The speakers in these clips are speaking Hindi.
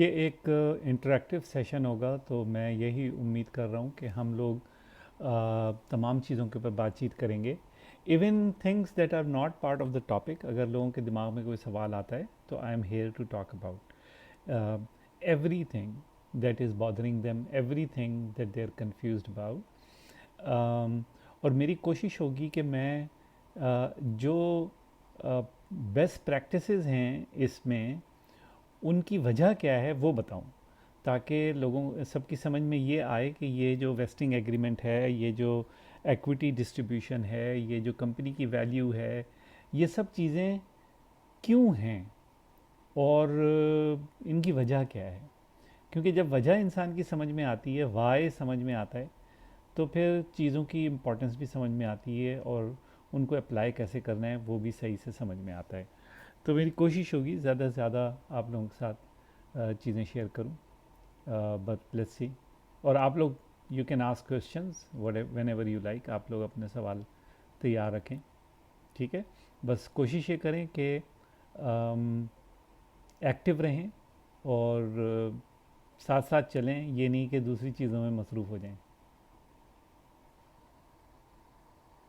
ये एक इंटरेक्टिव सेशन होगा, तो मैं यही उम्मीद कर रहा हूँ कि हम लोग तमाम चीज़ों के ऊपर बातचीत करेंगे। Even things that are not part of the topic, अगर लोगों के दिमाग में कोई सवाल आता है तो I am here to talk about everything that is bothering them, everything that they are confuse about. और मेरी कोशिश होगी कि मैं जो बेस्ट प्रैक्टिसेस हैं इसमें, उनकी वजह क्या है वो बताऊं, ताकि लोगों सबकी समझ में ये आए कि ये जो वेस्टिंग एग्रीमेंट है, ये जो इक्विटी डिस्ट्रीब्यूशन है, ये जो कंपनी की वैल्यू है, ये सब चीज़ें क्यों हैं और इनकी वजह क्या है। क्योंकि जब वजह इंसान की समझ में आती है, वाई समझ में आता है, तो फिर चीज़ों की इम्पोर्टेंस भी समझ में आती है और उनको अप्लाई कैसे करना है वो भी सही से समझ में आता है। तो मेरी कोशिश होगी ज़्यादा से ज़्यादा आप लोगों के साथ चीज़ें शेयर करूं, बट लेट्स सी। और आप लोग you can ask questions when ever you like, आप लोग अपने सवाल तैयार रखें, ठीक है। बस कोशिश ये करें कि एक्टिव रहें और साथ साथ चलें, ये नहीं कि दूसरी चीज़ों में मसरूफ़ हो जाएं।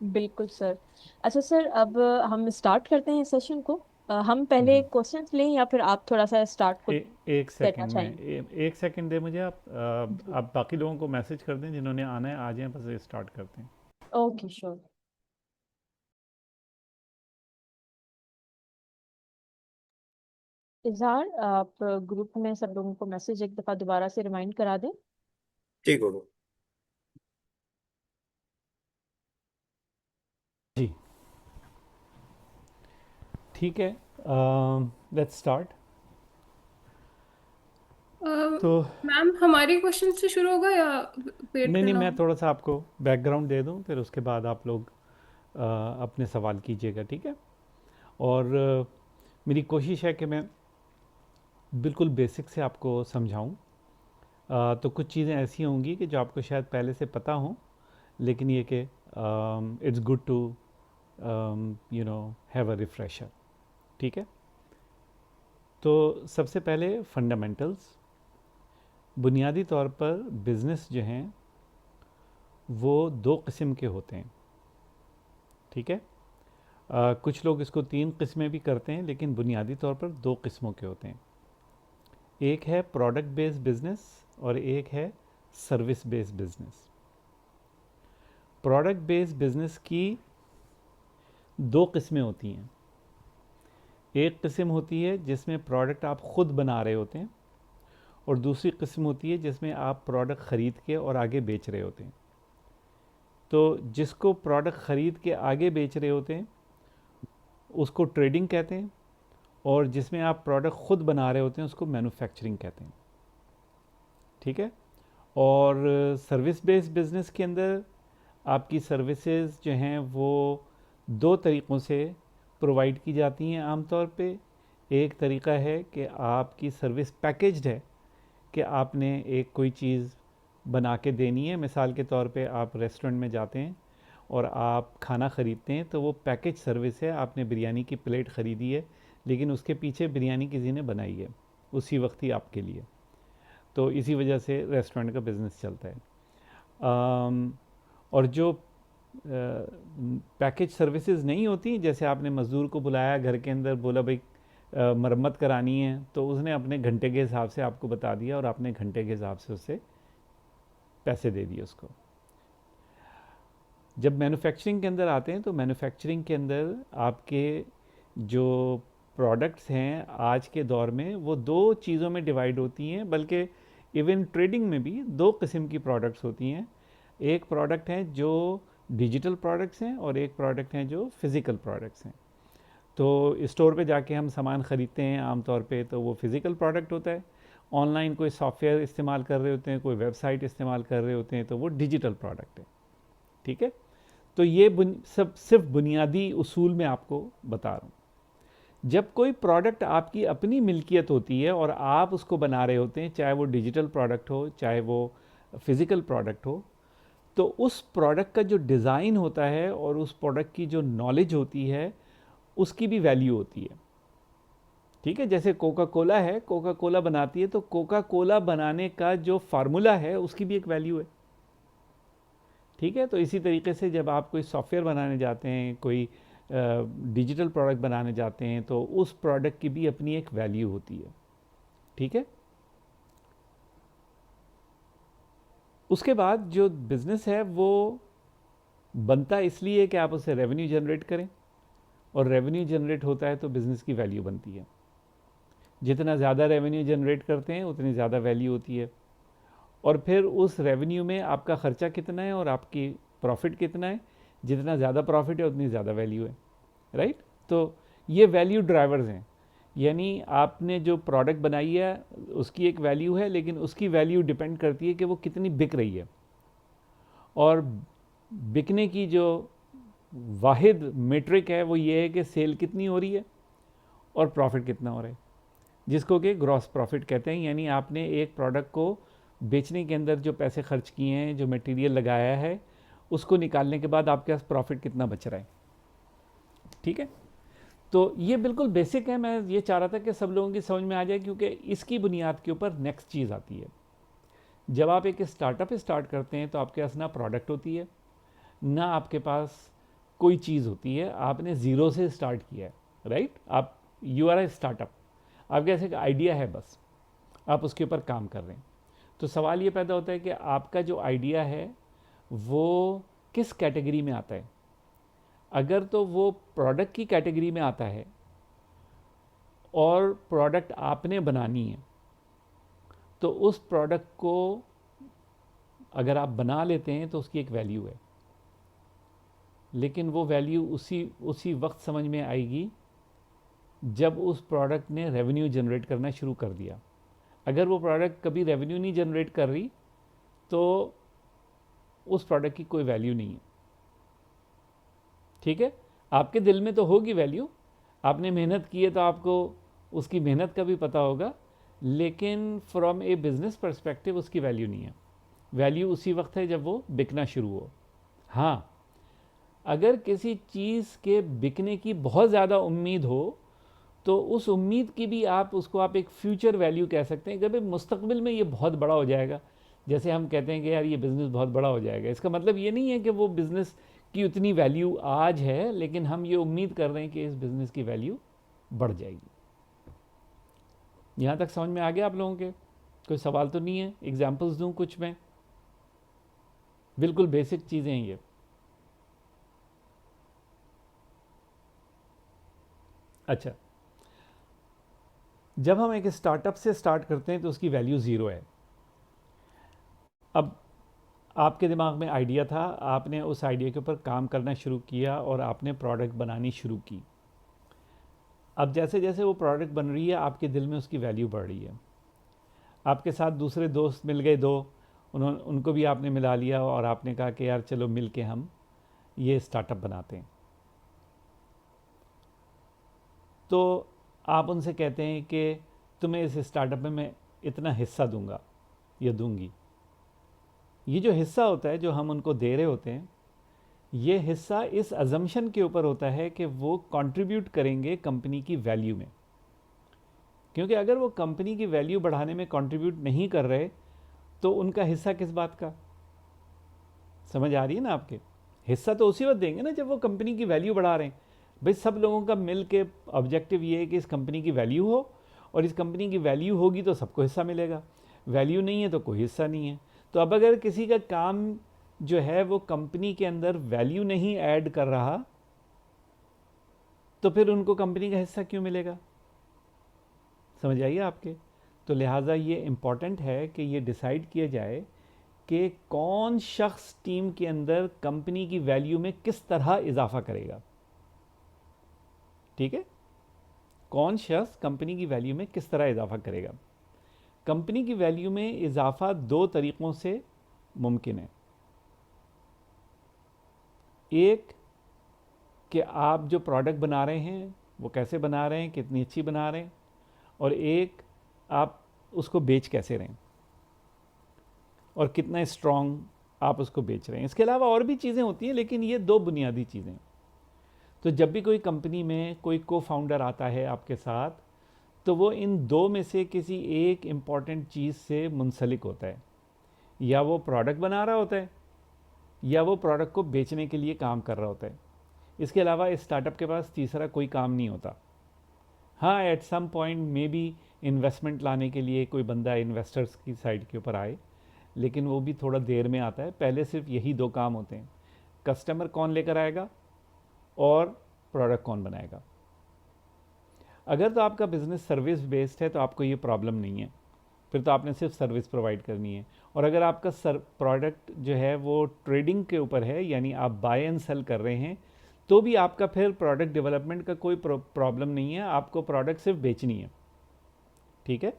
बिल्कुल सर। अच्छा सर, अब हम स्टार्ट करते हैं सेशन को। हम पहले हम्म। क्वेश्चंस लें या फिर आप थोड़ा सा स्टार्ट को एक करना सेकंड में चाहेंगे? एक सेकंड दे मुझे आप। जी। आप बाकी लोगों को मैसेज कर दें, जिन्होंने आना है आ जाएं, बस स्टार्ट करते हैं। Okay sure. इजहार, आप ग्रुप में सब लोगों को मैसेज एक दफा दोबारा से रिमाइंड करा दें। ठीक होगा। जी, ठीक है, लेट्स स्टार्ट। तो मैम, हमारे क्वेश्चन से शुरू होगा या वेट नहीं नहीं, करना मैं होगा? थोड़ा सा आपको बैकग्राउंड दे दूं, फिर उसके बाद आप लोग अपने सवाल कीजिएगा, ठीक है। और मेरी कोशिश है कि मैं बिल्कुल बेसिक से आपको समझाऊं। तो कुछ चीज़ें ऐसी होंगी कि जो आपको शायद पहले से पता हों, लेकिन ये कि it's good to you know have a refresher, ठीक है। तो सबसे पहले फंडामेंटल्स। बुनियादी तौर पर बिज़नेस जो हैं वो दो किस्म के होते हैं, ठीक है। कुछ लोग इसको तीन किस्में भी करते हैं, लेकिन बुनियादी तौर पर दो किस्मों के होते हैं। एक है प्रोडक्ट बेस्ड बिजनेस और एक है service based business. Product based business की दो किस्में होती हैं। एक किस्म होती है जिसमें प्रोडक्ट आप खुद बना रहे होते हैं, और दूसरी किस्म होती है जिसमें आप प्रोडक्ट ख़रीद के और आगे बेच रहे होते हैं। तो जिसको प्रोडक्ट ख़रीद के आगे बेच रहे होते हैं उसको ट्रेडिंग कहते हैं, और जिसमें आप प्रोडक्ट खुद बना रहे होते हैं उसको मैन्युफैक्चरिंग कहते हैं, ठीक है। और सर्विस बेस्ड बिजनेस के अंदर आपकी सर्विसेज जो हैं वो दो तरीक़ों से प्रोवाइड की जाती हैं आमतौर पे। एक तरीका है कि आपकी सर्विस पैकेज्ड है, कि आपने एक कोई चीज़ बना के देनी है। मिसाल के तौर पे आप रेस्टोरेंट में जाते हैं और आप खाना ख़रीदते हैं, तो वो पैकेज सर्विस है। आपने बिरयानी की प्लेट ख़रीदी है, लेकिन उसके पीछे बिरयानी किसी ने बनाई है उसी वक्त ही आपके लिए। तो इसी वजह से रेस्टोरेंट का बिज़नेस चलता है। और जो पैकेज सर्विसेज नहीं होती, जैसे आपने मज़दूर को बुलाया घर के अंदर, बोला भाई मरम्मत करानी है, तो उसने अपने घंटे के हिसाब से आपको बता दिया और आपने घंटे के हिसाब से उससे पैसे दे दिए उसको। जब मैन्युफैक्चरिंग के अंदर आते हैं, तो मैन्युफैक्चरिंग के अंदर आपके जो प्रोडक्ट्स हैं आज के दौर में वो दो चीज़ों में डिवाइड होती हैं, बल्कि इवन ट्रेडिंग में भी दो किस्म की प्रोडक्ट्स होती हैं। एक प्रोडक्ट हैं जो डिजिटल प्रोडक्ट्स हैं और एक प्रोडक्ट हैं जो फिज़िकल प्रोडक्ट्स हैं। तो स्टोर पे जाके हम सामान ख़रीदते हैं आमतौर पे, तो वो फिज़िकल प्रोडक्ट होता है। ऑनलाइन कोई सॉफ्टवेयर इस्तेमाल कर रहे होते हैं, कोई वेबसाइट इस्तेमाल कर रहे होते हैं, तो वो डिजिटल प्रोडक्ट है, ठीक है। तो ये सब सिर्फ बुनियादी उसूल में आपको बता रहा हूँ। जब कोई प्रोडक्ट आपकी अपनी मिल्कियत होती है और आप उसको बना रहे होते हैं, चाहे वो डिजिटल प्रोडक्ट हो चाहे वो फिज़िकल प्रोडक्ट हो, तो उस प्रोडक्ट का जो डिज़ाइन होता है और उस प्रोडक्ट की जो नॉलेज होती है उसकी भी वैल्यू होती है। ठीक है, जैसे कोका कोला है, कोका कोला बनाती है, तो कोका कोला बनाने का जो फार्मूला है उसकी भी एक वैल्यू है। ठीक है, तो इसी तरीके से जब आप कोई सॉफ्टवेयर बनाने जाते हैं, कोई डिजिटल प्रोडक्ट बनाने जाते हैं, तो उस प्रोडक्ट की भी अपनी एक वैल्यू होती है। ठीक है, उसके बाद जो बिज़नेस है वो बनता इसलिए कि आप उससे रेवेन्यू जनरेट करें, और रेवेन्यू जनरेट होता है तो बिज़नेस की वैल्यू बनती है। जितना ज़्यादा रेवेन्यू जनरेट करते हैं उतनी ज़्यादा वैल्यू होती है, और फिर उस रेवेन्यू में आपका ख़र्चा कितना है और आपकी प्रॉफिट कितना है। जितना ज़्यादा प्रॉफिट है उतनी ज़्यादा वैल्यू है, राइट। तो ये वैल्यू ड्राइवर्स हैं, यानी आपने जो प्रोडक्ट बनाई है उसकी एक वैल्यू है, लेकिन उसकी वैल्यू डिपेंड करती है कि वो कितनी बिक रही है, और बिकने की जो वाहिद मेट्रिक है वो ये है कि सेल कितनी हो रही है और प्रॉफिट कितना हो रहा है, जिसको कि ग्रॉस प्रॉफिट कहते हैं। यानी आपने एक प्रोडक्ट को बेचने के अंदर जो पैसे खर्च किए हैं, जो मटेरियल लगाया है, उसको निकालने के बाद आपके पास प्रॉफिट कितना बच रहा है। ठीक है, तो ये बिल्कुल बेसिक है। मैं ये चाह रहा था कि सब लोगों की समझ में आ जाए, क्योंकि इसकी बुनियाद के ऊपर नेक्स्ट चीज़ आती है। जब आप एक स्टार्टअप स्टार्ट करते हैं तो आपके पास ना प्रोडक्ट होती है, ना आपके पास कोई चीज़ होती है, आपने ज़ीरो से स्टार्ट किया है, राइट। आप यू आर ए स्टार्टअप, आपके पास एक आइडिया है, बस आप उसके ऊपर काम कर रहे हैं। तो सवाल ये पैदा होता है कि आपका जो आइडिया है वो किस कैटेगरी में आता है। अगर तो वो प्रोडक्ट की कैटेगरी में आता है और प्रोडक्ट आपने बनानी है, तो उस प्रोडक्ट को अगर आप बना लेते हैं तो उसकी एक वैल्यू है, लेकिन वो वैल्यू उसी वक्त समझ में आएगी जब उस प्रोडक्ट ने रेवेन्यू जनरेट करना शुरू कर दिया। अगर वो प्रोडक्ट कभी रेवेन्यू नहीं जनरेट कर रही तो उस प्रोडक्ट की कोई वैल्यू नहीं है। ठीक है, आपके दिल में तो होगी वैल्यू, आपने मेहनत की है तो आपको उसकी मेहनत का भी पता होगा, लेकिन फ्रॉम ए बिज़नेस पर्सपेक्टिव उसकी वैल्यू नहीं है। वैल्यू उसी वक्त है जब वो बिकना शुरू हो। हाँ, अगर किसी चीज़ के बिकने की बहुत ज़्यादा उम्मीद हो तो उस उम्मीद की भी आप एक फ्यूचर वैल्यू कह सकते हैं कि भाई मुस्तकबिल में ये बहुत बड़ा हो जाएगा। जैसे हम कहते हैं कि यार ये बिज़नेस बहुत बड़ा हो जाएगा, इसका मतलब ये नहीं है कि वो बिज़नेस की उतनी वैल्यू आज है, लेकिन हम ये उम्मीद कर रहे हैं कि इस बिज़नेस की वैल्यू बढ़ जाएगी। यहाँ तक समझ में आ गया आप लोगों के? कोई सवाल तो नहीं है? एग्जाम्पल्स दूँ कुछ मैं? बिल्कुल बेसिक चीज़ें हैं ये। अच्छा, जब हम एक स्टार्टअप से स्टार्ट करते हैं तो उसकी वैल्यू ज़ीरो है। अब आपके दिमाग में आइडिया था, आपने उस आइडिया के ऊपर काम करना शुरू किया और आपने प्रोडक्ट बनानी शुरू की। अब जैसे जैसे वो प्रोडक्ट बन रही है आपके दिल में उसकी वैल्यू बढ़ रही है। आपके साथ दूसरे दोस्त मिल गए दो, उनको भी आपने मिला लिया और आपने कहा कि यार चलो मिल के हम ये स्टार्टअप बनाते हैं। तो आप उनसे कहते हैं कि तुम्हें इस स्टार्टअप में मैं इतना हिस्सा दूंगा या दूंगी। ये जो हिस्सा होता है जो हम उनको दे रहे होते हैं, ये हिस्सा इस अजम्पशन के ऊपर होता है कि वो कंट्रीब्यूट करेंगे कंपनी की वैल्यू में। क्योंकि अगर वो कंपनी की वैल्यू बढ़ाने में कंट्रीब्यूट नहीं कर रहे तो उनका हिस्सा किस बात का? समझ आ रही है ना आपके? हिस्सा तो उसी वक्त देंगे ना जब वो कंपनी की वैल्यू बढ़ा रहे हैं। भाई सब लोगों का मिल के ऑब्जेक्टिव ये है कि इस कंपनी की वैल्यू हो, और इस कंपनी की वैल्यू होगी तो सबको हिस्सा मिलेगा। वैल्यू नहीं है तो कोई हिस्सा नहीं है। तो अब अगर किसी का काम जो है वो कंपनी के अंदर वैल्यू नहीं ऐड कर रहा, तो फिर उनको कंपनी का हिस्सा क्यों मिलेगा? समझ आइए आपके? तो लिहाजा ये इम्पॉर्टेंट है कि ये डिसाइड किया जाए कि कौन शख्स टीम के अंदर कंपनी की वैल्यू में किस तरह इजाफा करेगा। ठीक है, कौन शख्स कंपनी की वैल्यू में किस तरह इजाफा करेगा। कंपनी की वैल्यू में इजाफा दो तरीक़ों से मुमकिन है। एक कि आप जो प्रोडक्ट बना रहे हैं वो कैसे बना रहे हैं, कितनी अच्छी बना रहे हैं, और एक आप उसको बेच कैसे रहे हैं और कितना स्ट्रॉन्ग आप उसको बेच रहे हैं। इसके अलावा और भी चीज़ें होती हैं, लेकिन ये दो बुनियादी चीज़ें। तो जब भी कोई कंपनी में कोई को फाउंडर आता है आपके साथ, तो वो इन दो में से किसी एक इम्पॉर्टेंट चीज़ से मुंसलिक होता है। या वो प्रोडक्ट बना रहा होता है, या वो प्रोडक्ट को बेचने के लिए काम कर रहा होता है। इसके अलावा इस स्टार्टअप के पास तीसरा कोई काम नहीं होता। हाँ, at some point maybe investment लाने के लिए कोई बंदा इन्वेस्टर्स की साइड के ऊपर आए, लेकिन वो भी थोड़ा देर में आता है। पहले सिर्फ यही दो काम होते हैं, कस्टमर कौन लेकर आएगा और प्रोडक्ट कौन बनाएगा। अगर तो आपका बिज़नेस सर्विस बेस्ड है तो आपको ये प्रॉब्लम नहीं है, फिर तो आपने सिर्फ सर्विस प्रोवाइड करनी है। और अगर आपका प्रोडक्ट जो है वो ट्रेडिंग के ऊपर है, यानी आप बाय एंड सेल कर रहे हैं, तो भी आपका फिर प्रोडक्ट डेवलपमेंट का कोई प्रॉब्लम नहीं है, आपको प्रोडक्ट सिर्फ बेचनी है। ठीक है।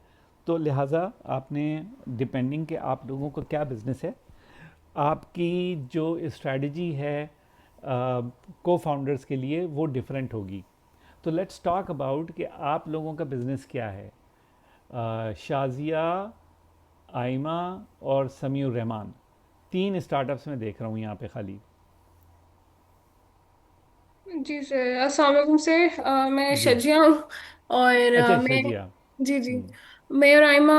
तो लिहाजा आपने, डिपेंडिंग कि आप लोगों को क्या बिज़नेस है, आपकी जो स्ट्रैटेजी है को फाउंडर्स के लिए वो डिफरेंट होगी। तो लेट्स टॉक अबाउट कि आप लोगों का बिज़नेस क्या है। शाजिया, आइमा और समीउर रहमान, तीन स्टार्टअप्स में देख रहा हूँ यहाँ पे खाली। जी सर, अस्सलाम वालेकुम सर। मैं जी। शजिया हूँ। और अच्छा, मैं, शाजिया। जी जी, हम्म। मैं और आयमा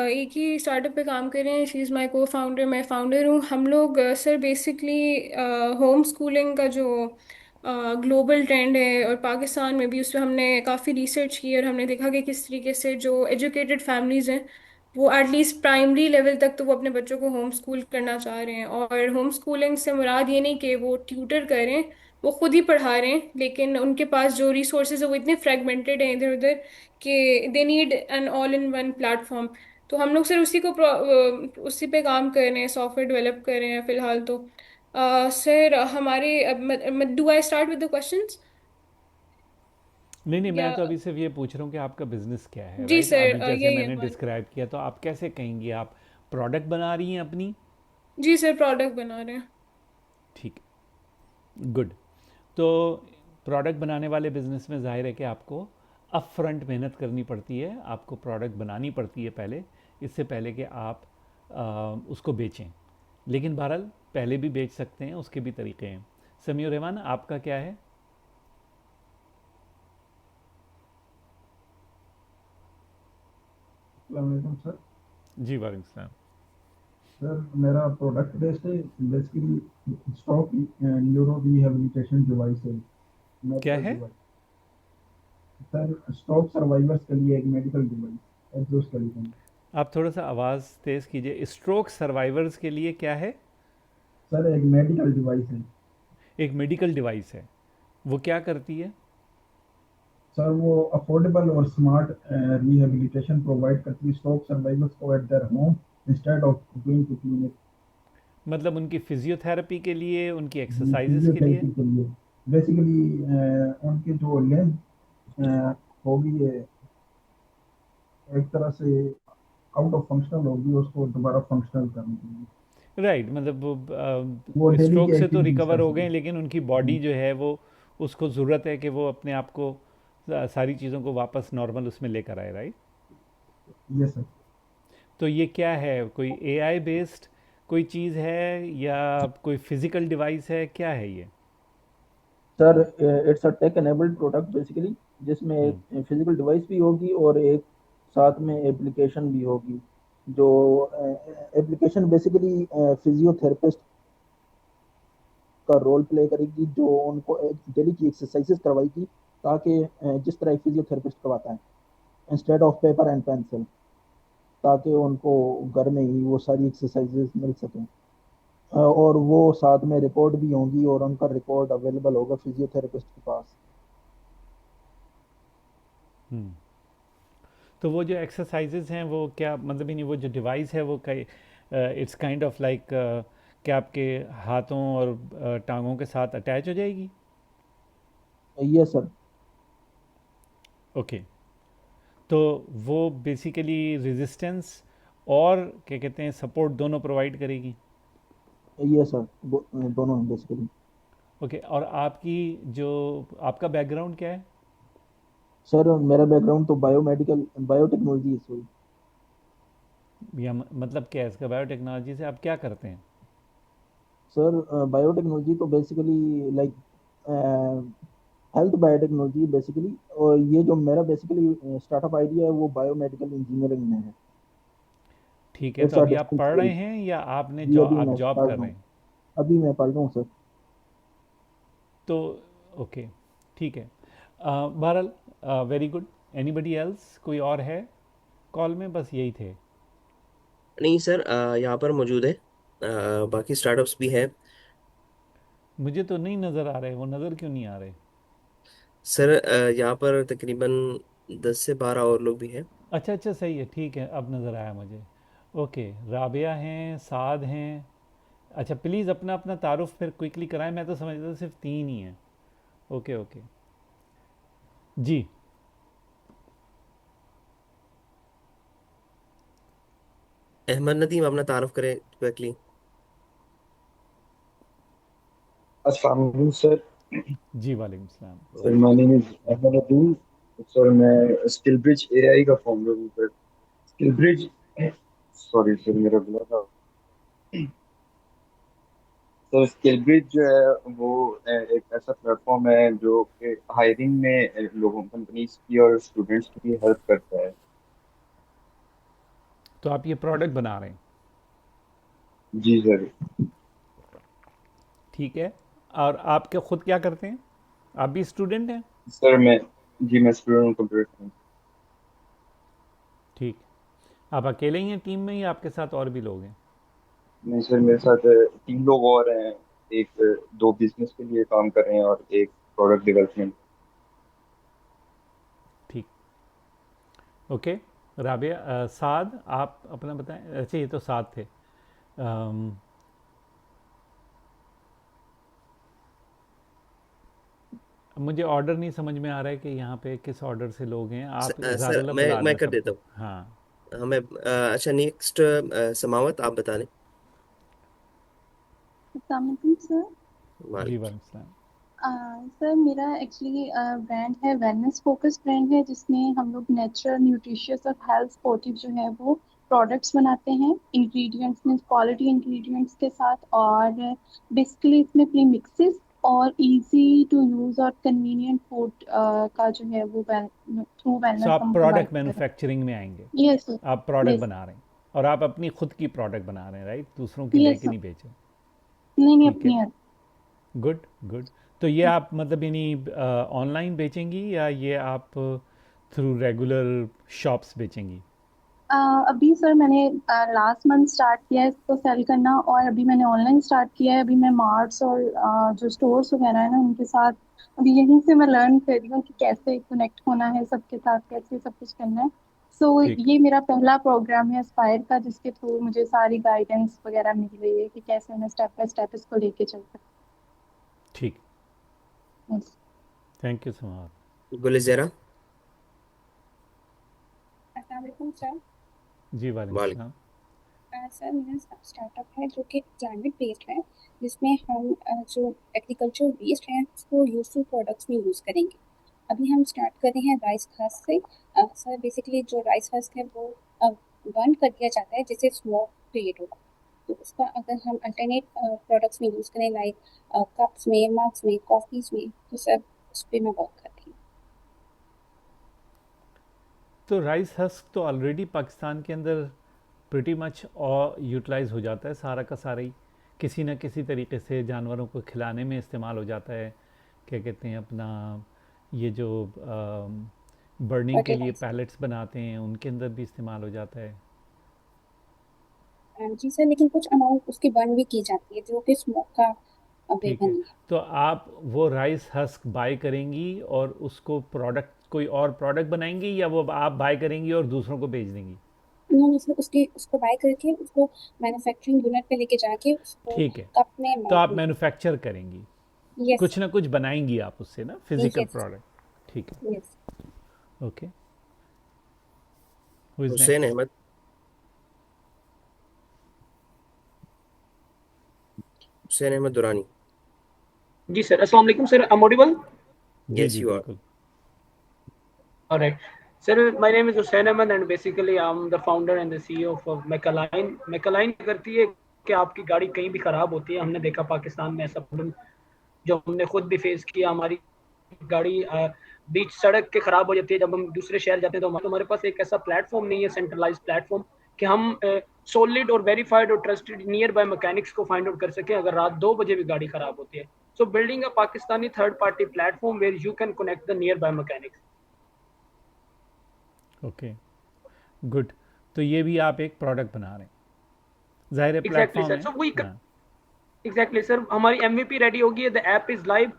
एक ही स्टार्टअप पे काम कर रहे हैं। शी इज़ माई को फाउंडर, मैं फाउंडर हूँ। हम लोग सर बेसिकली होम स्कूलिंग का जो ग्लोबल ट्रेंड है और पाकिस्तान में भी, उस पर हमने काफ़ी रिसर्च की और हमने देखा कि किस तरीके से जो एजुकेटेड फैमिलीज़ हैं वो एटलीस्ट प्राइमरी लेवल तक तो वो अपने बच्चों को होम स्कूल करना चाह रहे हैं। और होम स्कूलिंग से मुराद ये नहीं कि वो ट्यूटर करें, वो खुद ही पढ़ा रहे हैं, लेकिन उनके पास जो रिसोर्सेज है वो इतने फ्रेगमेंटेड हैं इधर उधर कि they need an all in one platform. तो हम लोग सर उसी पे काम कर रहे हैं, सॉफ्टवेयर डेवलप कर रहे हैं फिलहाल तो। सर हमारे, do I start with the questions नहीं नहीं, मैं या? तो अभी सिर्फ ये पूछ रहा हूँ कि आपका बिज़नेस क्या है, जी राइट? सर, अभी जैसे यही है मैंने हमारा। डिस्क्राइब किया, तो आप कैसे कहेंगी आप प्रोडक्ट बना रही हैं अपनी? जी सर, प्रोडक्ट बना रहे हैं। ठीक है, गुड। तो प्रोडक्ट बनाने वाले बिजनेस में जाहिर है कि आपको अप फ्रंट मेहनत करनी पड़ती है, आपको प्रोडक्ट बनानी पड़ती है पहले, इससे पहले कि आप उसको बेचें। लेकिन बहरहाल पहले भी बेच सकते हैं, उसके भी तरीके हैं। समीउर रहमान, आपका क्या है? वालेकुम सर। जी वालेकुम सलाम। सर मेरा प्रोडक्ट बेस्ड है, basically stroke neuro rehabilitation device है, क्या मेडिकल है? डिवाइस। सर स्ट्रोक सर्वाइवर्स के लिए एक मेडिकल डिवाइस एक्सोस्केलेटन। आप थोड़ा सा आवाज़ तेज़ कीजिए। स्ट्रोक सर्वाइवर्स के लिए क्या है? सर एक मेडिकल डिवाइस है। एक मेडिकल डिवाइस है। वो क्या करती है? सर वो अफोर्डेबल और स्मार्ट रिहेबिलिटेशन प्रोवाइड करती है स्ट्रोक सर्वाइवर्स को at their home instead of going to clinic. मतलब उनकी फिजियोथेरेपी के लिए, उनकी एक्सरसाइजेस के लिए? फिजियोथेरेपी के लिए बेसिकली उनके जो लेंथ होगी ये एक तरह से आउट ऑफ फंक्शनल होगी, उसको दोबारा फंक्शनल करने के लिए राइट, मतलब वो वो डेली की स्ट्रोक से तो एक्टिविटीज रिकवर कर हो गए, सके। लेकिन उनकी बॉडी जो है वो, उसको ज़रूरत है कि वो अपने आप को सारी चीज़ों को वापस नॉर्मल उसमें लेकर आए, राइट? Yes sir. तो ये क्या है, कोई एआई बेस्ड कोई चीज़ है या कोई फिजिकल डिवाइस है, क्या है ये? Sir it's a tech enabled product basically, जिसमें हम्म। एक फिजिकल डिवाइस भी होगी और एक साथ में एप्लीकेशन भी होगी। जो एप्लीकेशन बेसिकली फिजियोथेरेपिस्ट का रोल प्ले करेगी, जो उनको डेली की एक्सरसाइजेस करवाएगी, ताकि जिस तरह एक फिजियोथेरेपिस्ट करवाता है, instead of paper and pencil, ताकि उनको घर में ही वो सारी एक्सरसाइजेस मिल सकें। और वो साथ में रिकॉर्ड भी होंगी और उनका रिकॉर्ड अवेलेबल होगा फिजियोथेरेपिस्ट के पास। हम्म। तो वो जो एक्सरसाइजेज हैं वो क्या, मतलब ही नहीं, वो जो डिवाइस है वो कई, इट्स काइंड ऑफ लाइक, क्या आपके हाथों और टांगों के साथ अटैच हो जाएगी? Yes sir. ओके। तो वो बेसिकली रेजिस्टेंस और क्या कहते हैं, सपोर्ट दोनों प्रोवाइड करेगी? यस सर, दोनों बेसिकली। ओके। और आपकी जो, आपका बैकग्राउंड क्या है? सर मेरा बैकग्राउंड तो बायोमेडिकल बायोटेक्नोलॉजी है, सॉरी। या मतलब क्या है इसका, बायोटेक्नोलॉजी से आप क्या करते हैं? सर बायोटेक्नोलॉजी तो basically like health biotechnology basically. और ये जो मेरा बेसिकली स्टार्टअप आइडिया है वो बायोमेडिकल इंजीनियरिंग में है। ठीक है, इट्स तो अ अभी आप डिस्टेंस पढ़ रहे फील्ड। हैं या आपने जी जॉब अभी आप मैं जॉब पढ़ कर रहा रहे हूँ। हैं? अभी मैं पढ़ रहा हूँ सर। तो ओके, ठीक है। बहरहाल, वेरी गुड। एनीबडी एल्स, कोई और है कॉल में? बस यही थे। नहीं सर, यहाँ पर मौजूद है, बाकी स्टार्टअप्स भी हैं। मुझे तो नहीं नज़र आ रहे, वो नज़र क्यों नहीं आ रहे? सर यहाँ पर तकरीबन 10 से 12 और लोग भी हैं। अच्छा अच्छा, सही है, ठीक है, अब नज़र आया मुझे। ओके, राबिया हैं, साद हैं। अच्छा, प्लीज़ अपना अपना तारुफ फिर क्विकली कराएं, मैं तो समझता था सिर्फ तीन ही हैं। ओके ओके, जी। अहमद नदीम, अपना तारुफ करें क्विकली। अस्सलाम वालेकुम सर। जी वालेकुम सलाम। Sir my name is Ahmed Abdul. Sir मैं स्किल ब्रिज एआई का फाउंडर हूँ sir. Skill Bridge, sorry sir मेरा गला था। सर स्किल ब्रिज जो है वो एक ऐसा प्लेटफॉर्म है जो कि हायरिंग में लोगों कंपनीज की और स्टूडेंट्स की हेल्प करता है। तो आप ये प्रोडक्ट बना रहे हैं? जी सर। ठीक है। और आप क्या खुद क्या करते हैं? आप भी स्टूडेंट हैं? सर मैं स्टूडेंट हूँ कंप्यूटर साइंस। ठीक। आप अकेले ही हैं टीम में या आपके साथ और भी लोग हैं? नहीं सर, मेरे साथ 3 लोग और हैं। एक 2 बिजनेस के लिए काम कर रहे हैं और एक प्रोडक्ट डेवलपमेंट। ठीक। ओके। राबिया, साद, आप अपना बताएं। अच्छा, ये तो साद थे। अम, मुझे ऑर्डर नहीं समझ में आ रहा है कि यहाँ पे किस ऑर्डर से लोग हैं। आप सर ज़ादुल्ला बुला मैं लें कर देता सबको। हूँ। हाँ। हमें अच्छा, नेक्स्ट समावत आप बता दें। अस्सलाम वालेकुम सर। जी वालेकुम। वालेकुम सलाम। सर मेरा एक्चुअली ब्रांड है, वेलनेस फोकस ब्रांड है, जिसमें हम लोग नेचुरल न्यूट्रिशियस और हेल्थ स्पोर्टिव जो है वो प्रोडक्ट्स बनाते हैं, इंग्रेडिएंट्स में क्वालिटी इंग्रेडिएंट्स के साथ। और बेसिकली इसमें प्री मिक्सेस और इजी टू यूज और कन्वीनियंट फूड का जो है वो थ्रू सो वेलनेस आप हम प्रोवाइड प्रोडक्ट करें। मैन्युफैक्चरिंग में आएंगे? Yes sir. आप प्रोडक्ट यस। बना रहे हैं और आप अपनी खुद की प्रोडक्ट बना रहे हैं, राइट? दूसरों की यस लेके सर। नहीं बेचे? नहीं नहीं, ठीक है, अपनी है। Good good. तो ये आप मतलब यानी ऑनलाइन बेचेंगी या ये आप थ्रू रेगुलर शॉप्स बेचेंगी? अभी सर मैंने लास्ट मंथ स्टार्ट किया है इसको सेल करना, और अभी मैंने ऑनलाइन स्टार्ट किया है। अभी मैं मार्ट्स और जो स्टोर्स वगैरह है ना उनके साथ अभी यहीं से मैं लर्न कर रही हूँ कि कैसे कनेक्ट होना है सबके साथ, कैसे सब कुछ करना है। सो ठीक ये मेरा पहला प्रोग्राम है एस्पायर का, जिसके थ्रू मुझे सारी गाइडेंस वगैरह मिल रही है कि कैसे मैं स्टेप बाय स्टेप इसको लेके चल सकती ठीक। हूँ। Thank you so much. Gulzera. अस्सलाम वालेकुम सर। जी वालेकुम वालेकुम। सलाम। सर मेरा स्टार्टअप है जो कि क्लाइमेट बेस्ड है, जिसमें हम जो एग्रीकल्चर वेस्ट है उसको यूजफुल प्रोडक्ट्स में यूज़ करेंगे। अभी हम स्टार्ट कर रहे हैं राइस हस्क से। सर बेसिकली जो राइस हस्क है वो बर्न कर दिया जाता है जिससे स्मोक क्रिएट होगा। तो उसका अगर हम अल्टरनेट प्रोडक्ट्स में यूज़ करें, लाइक कप्स में, मग्स में, कॉफ़ीज में, तो सर उस पर मैं वर्क कर रही हूँ। तो राइस हस्क तो ऑलरेडी पाकिस्तान के अंदर प्रिटी मच और यूटिलाइज हो जाता है, सारा का सारा ही किसी न किसी तरीके से जानवरों को खिलाने में इस्तेमाल हो जाता है। क्या कहते हैं अपना, ये जो बर्निंग के लिए फर्टिलाइजर। पैलेट्स बनाते हैं उनके अंदर भी इस्तेमाल हो जाता है। जी सर, लेकिन कुछ अमाउंट उसकी बर्न भी की जाती है जो कि स्मोक का वे ठीक है, नहीं है। तो आप वो राइस हस्क बाय करेंगी और उसको प्रोडक्ट, कोई और प्रोडक्ट बनाएंगी, या वो आप बाय करेंगी और दूसरों को बेच देंगी? उन्होंने उसकी उसको बाय करके उसको मैन्युफैक्चरिंग यूनिट पे लेके जाके उसको ठीक है, कप में तो मग आप में। मैन्युफैक्चर करेंगी, यस कुछ ना कुछ बनाएंगी आप उससे ना, फिजिकल यस प्रोडक्ट। ठीक है, yes. Okay. Who is Hussain next? Ahmed. Hussain Ahmed Durrani. जी सर, अस्सलाम वालेकुम सर। I'm audible? जी यस जी यू आर। बिल्कुल। All right. Sir, my name is Hussain Ahmed and basically I'm the founder and the CEO of Mecaline. Mecaline करती है कि आपकी गाड़ी कहीं भी खराब होती है, हमने देखा पाकिस्तान में ऐसा प्रॉब्लम जो हमने खुद भी फेस किया, हमारी गाड़ी बीच सड़क के खराब हो जाती है, जब हम दूसरे शहर जाते हैं तो हमारे पास एक ऐसा प्लेटफॉर्म नहीं है, सेंट्रलाइज प्लेटफॉर्म, कि हम सॉलिड और वेरीफाइड और ट्रस्टेड नियर बाय मैकेनिक्स को फाइंड आउट कर सकें अगर रात 2 बजे भी गाड़ी खराब होती है. So building a Pakistani third party platform where you can connect the nearby mechanics. Okay, good. तो ये भी आप एक प्रोडक्ट बना रहे हैं, ज़ाहिर है एग्जैक्टली प्लेटफॉर्म सर. है. सो वी हाँ, एग्जैक्टली सर, हमारी एमवीपी रेडी होगी है, द ऐप इज लाइव.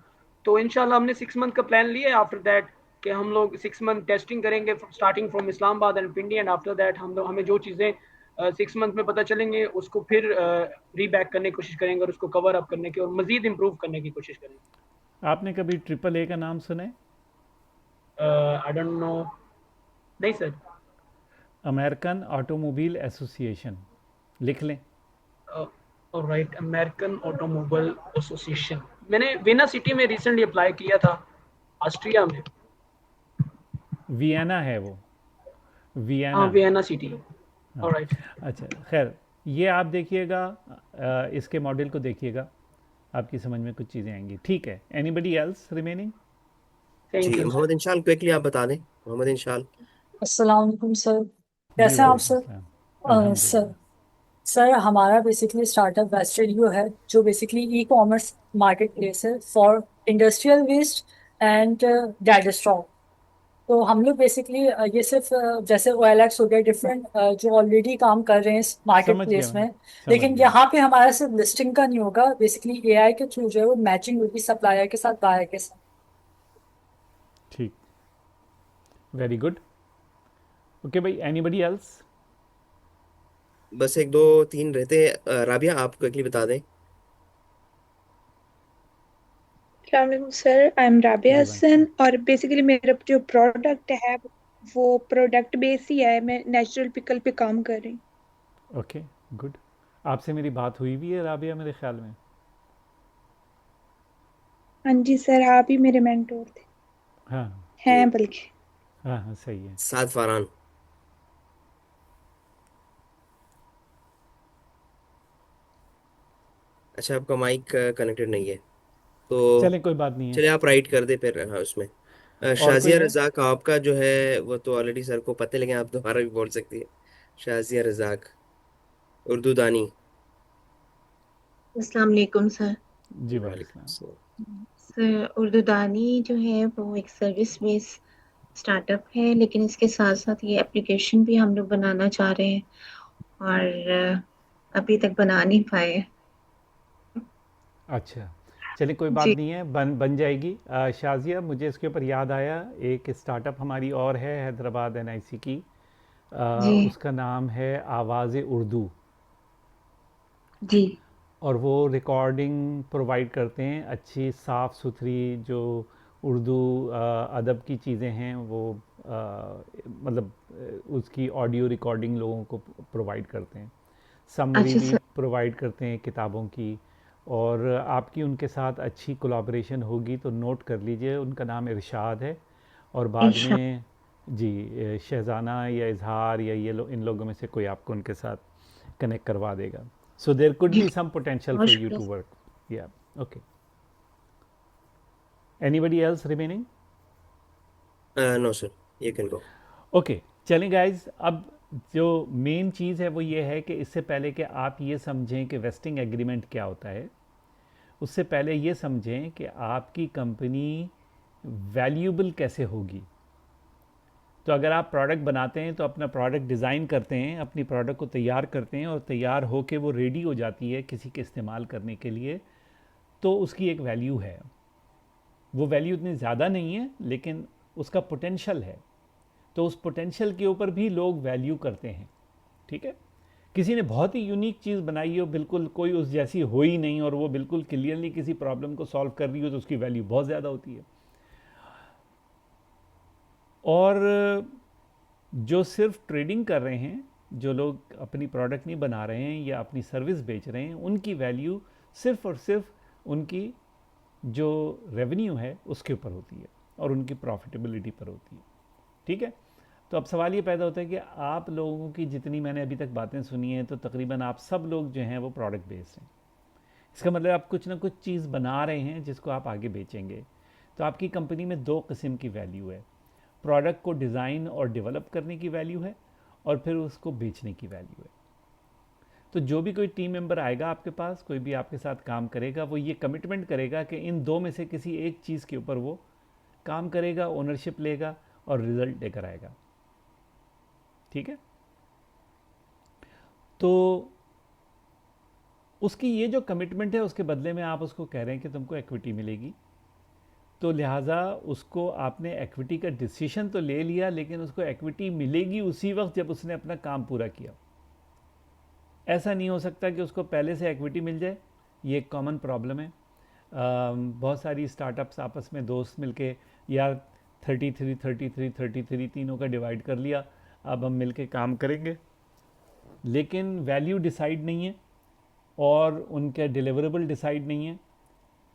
तो इंशाल्लाह हमने 6 मंथ का प्लान लिया है. आफ्टर दैट कि हम लोग 6 मंथ टेस्टिंग करेंगे starting from Islamabad and Pindi, and after that हम लोग हमें जो चीज़ें 6 मंथ में पता चलेंगे उसको फिर रीबैक करने की कोशिश करेंगे और उसको कवर अप करने की और मजीद इम्प्रूव करने की कोशिश करेंगे. आपने कभी AAA का नाम सुना है? I don't know. नहीं सर. अमेरिकन ऑटोमोबाइल एसोसिएशन, लिख लें. Right, American automobile association. मैंने वेना सिटी में रिसेंटली अप्लाई किया था, ऑस्ट्रिया में. वियना है वो, हाँ, वियना. Vienna city. हाँ, ऑलराइट. अच्छा, खैर ये आप देखिएगा, इसके मॉडल को देखिएगा, आपकी समझ में कुछ चीज़ें आएंगी. ठीक है, एनीबडी एल्स रिमेनिंग? थैंक जी you sir. Mohammad Inshal, quickly आप बता दें. मोहम्मद इंशाल. अस्सलाम वालेकुम सर, जी कैसे हैं आप वालेकुम सर? सलाम. सर अल्हम्दुलिल्लाह. सर हमारा बेसिकली स्टार्टअप वेस्टेडियो है, जो basically e commerce market place है for industrial waste and dead stock. तो हम लोग बेसिकली ये सिर्फ जैसे OLX हो गया, डिफरेंट जो ऑलरेडी काम कर रहे हैं इस मार्केट समझ गया प्लेस मैं, में. समझ लेकिन गया. यहाँ पे हमारा सिर्फ लिस्टिंग का नहीं होगा, बेसिकली AI के थ्रू जो है वो मैचिंग होगी सप्लायर के साथ, बायर के साथ. ठीक, वेरी गुड. ओके भाई, एनीबडी एल्स? बस एक दो तीन रहते हैं. राबिया, आप क्विकली बता दें. अस्सलाम सर, आई एम राबिया जी हसन, वालेकुम. और बेसिकली मेरा जो प्रोडक्ट है वो प्रोडक्ट बेस ही है. मैं नेचुरल पिकल पे काम कर रही हूँ. Okay, good. आपसे मेरी बात हुई भी है राबिया मेरे ख्याल में? हाँ जी सर, आप ही मेरे मेंटोर थे, हाँ हैं बल्कि. हाँ हाँ, सही है. साद फारान. अच्छा, आपका माइक कनेक्टेड नहीं है तो चलें, कोई बात नहीं है. चलिए आप राइट कर दे फिर. हाँ, उसमें और कोई शाजिया है? रजाक आपका जो है वो तो ऑलरेडी सर को पता है, लेकिन आप दोबारा भी बोल सकती है. शाजिया रजाक, उर्दू दानी. अस्सलाम वालेकुम सर. जी वालेकुम वालेकुम. अस्सलाम. सर उर्दू दानी जो है वो एक सर्विस बेस स्टार्टअप है, लेकिन इसके साथ साथ ये एप्लीकेशन भी हम लोग बनाना चाह रहे हैं और अभी तक बना नहीं पाए. अच्छा, चलिए कोई बात जी नहीं है, बन जाएगी. शाजिया, मुझे इसके ऊपर याद आया, एक स्टार्टअप हमारी और है हैदराबाद NIC की. जी उसका नाम है आवाज़ उर्दू, जी. और वो रिकॉर्डिंग प्रोवाइड करते हैं, अच्छी साफ़ सुथरी जो उर्दू अदब की चीज़ें हैं वो मतलब उसकी ऑडियो रिकॉर्डिंग लोगों को प्रोवाइड करते हैं. समरी अच्छा भी सर. प्रोवाइड करते हैं किताबों की. और आपकी उनके साथ अच्छी कोलैबोरेशन होगी तो नोट कर लीजिए, उनका नाम इरशाद है. और बाद इंशा में जी शहज़ाना या इजहार या इन लोगों में से कोई आपको उनके साथ कनेक्ट करवा देगा. सो देयर कुड जी बी सम पोटेंशियल बहुत फॉर यू शुक्रिया too sir. Work. Yeah, okay. Anybody else remaining? No sir, you can go. Okay, चलें गाइज. अब जो मेन चीज़ है वो ये है कि इससे पहले कि आप ये समझें कि वेस्टिंग एग्रीमेंट क्या होता है, उससे पहले ये समझें कि आपकी कंपनी वैल्यूएबल कैसे होगी. तो अगर आप प्रोडक्ट बनाते हैं तो अपना प्रोडक्ट डिज़ाइन करते हैं, अपनी प्रोडक्ट को तैयार करते हैं और तैयार हो के वो रेडी हो जाती है किसी के इस्तेमाल करने के लिए, तो उसकी एक वैल्यू है. वो वैल्यू इतनी ज़्यादा नहीं है लेकिन उसका पोटेंशल है, तो उस पोटेंशल के ऊपर भी लोग वैल्यू करते हैं. ठीक है, किसी ने बहुत ही यूनिक चीज़ बनाई हो, बिल्कुल कोई उस जैसी हो ही नहीं, और वो बिल्कुल क्लियरली किसी प्रॉब्लम को सॉल्व कर रही हो, तो उसकी वैल्यू बहुत ज़्यादा होती है. और जो सिर्फ ट्रेडिंग कर रहे हैं, जो लोग अपनी प्रोडक्ट नहीं बना रहे हैं या अपनी सर्विस बेच रहे हैं, उनकी वैल्यू सिर्फ और सिर्फ उनकी जो रेवेन्यू है उसके ऊपर होती है और उनकी प्रॉफिटेबिलिटी पर होती है. ठीक है, तो अब सवाल ये पैदा होता है कि आप लोगों की जितनी मैंने अभी तक बातें सुनी हैं, तो तकरीबन आप सब लोग जो हैं वो प्रोडक्ट बेस्ड हैं. इसका मतलब आप कुछ ना कुछ चीज़ बना रहे हैं जिसको आप आगे बेचेंगे. तो आपकी कंपनी में दो किस्म की वैल्यू है, प्रोडक्ट को डिज़ाइन और डेवलप करने की वैल्यू है और फिर उसको बेचने की वैल्यू है। तो जो भी कोई टीम मेंबर आएगा आपके पास, कोई भी आपके साथ काम करेगा, वो ये कमिटमेंट करेगा कि इन दो में से किसी एक चीज़ के ऊपर वो काम करेगा, ओनरशिप लेगा और रिजल्ट लेकर आएगा। ठीक है, तो उसकी ये जो कमिटमेंट है उसके बदले में आप उसको कह रहे हैं कि तुमको इक्विटी मिलेगी, तो लिहाजा उसको आपने इक्विटी का डिसीजन तो ले लिया, लेकिन उसको इक्विटी मिलेगी उसी वक्त जब उसने अपना काम पूरा किया। ऐसा नहीं हो सकता कि उसको पहले से इक्विटी मिल जाए। ये एक कॉमन प्रॉब्लम है। बहुत सारी स्टार्टअप्स आपस में दोस्त मिलके यार 33 तीनों का डिवाइड कर लिया, अब हम मिलके काम करेंगे, लेकिन वैल्यू डिसाइड नहीं है और उनके डिलीवरेबल डिसाइड नहीं है।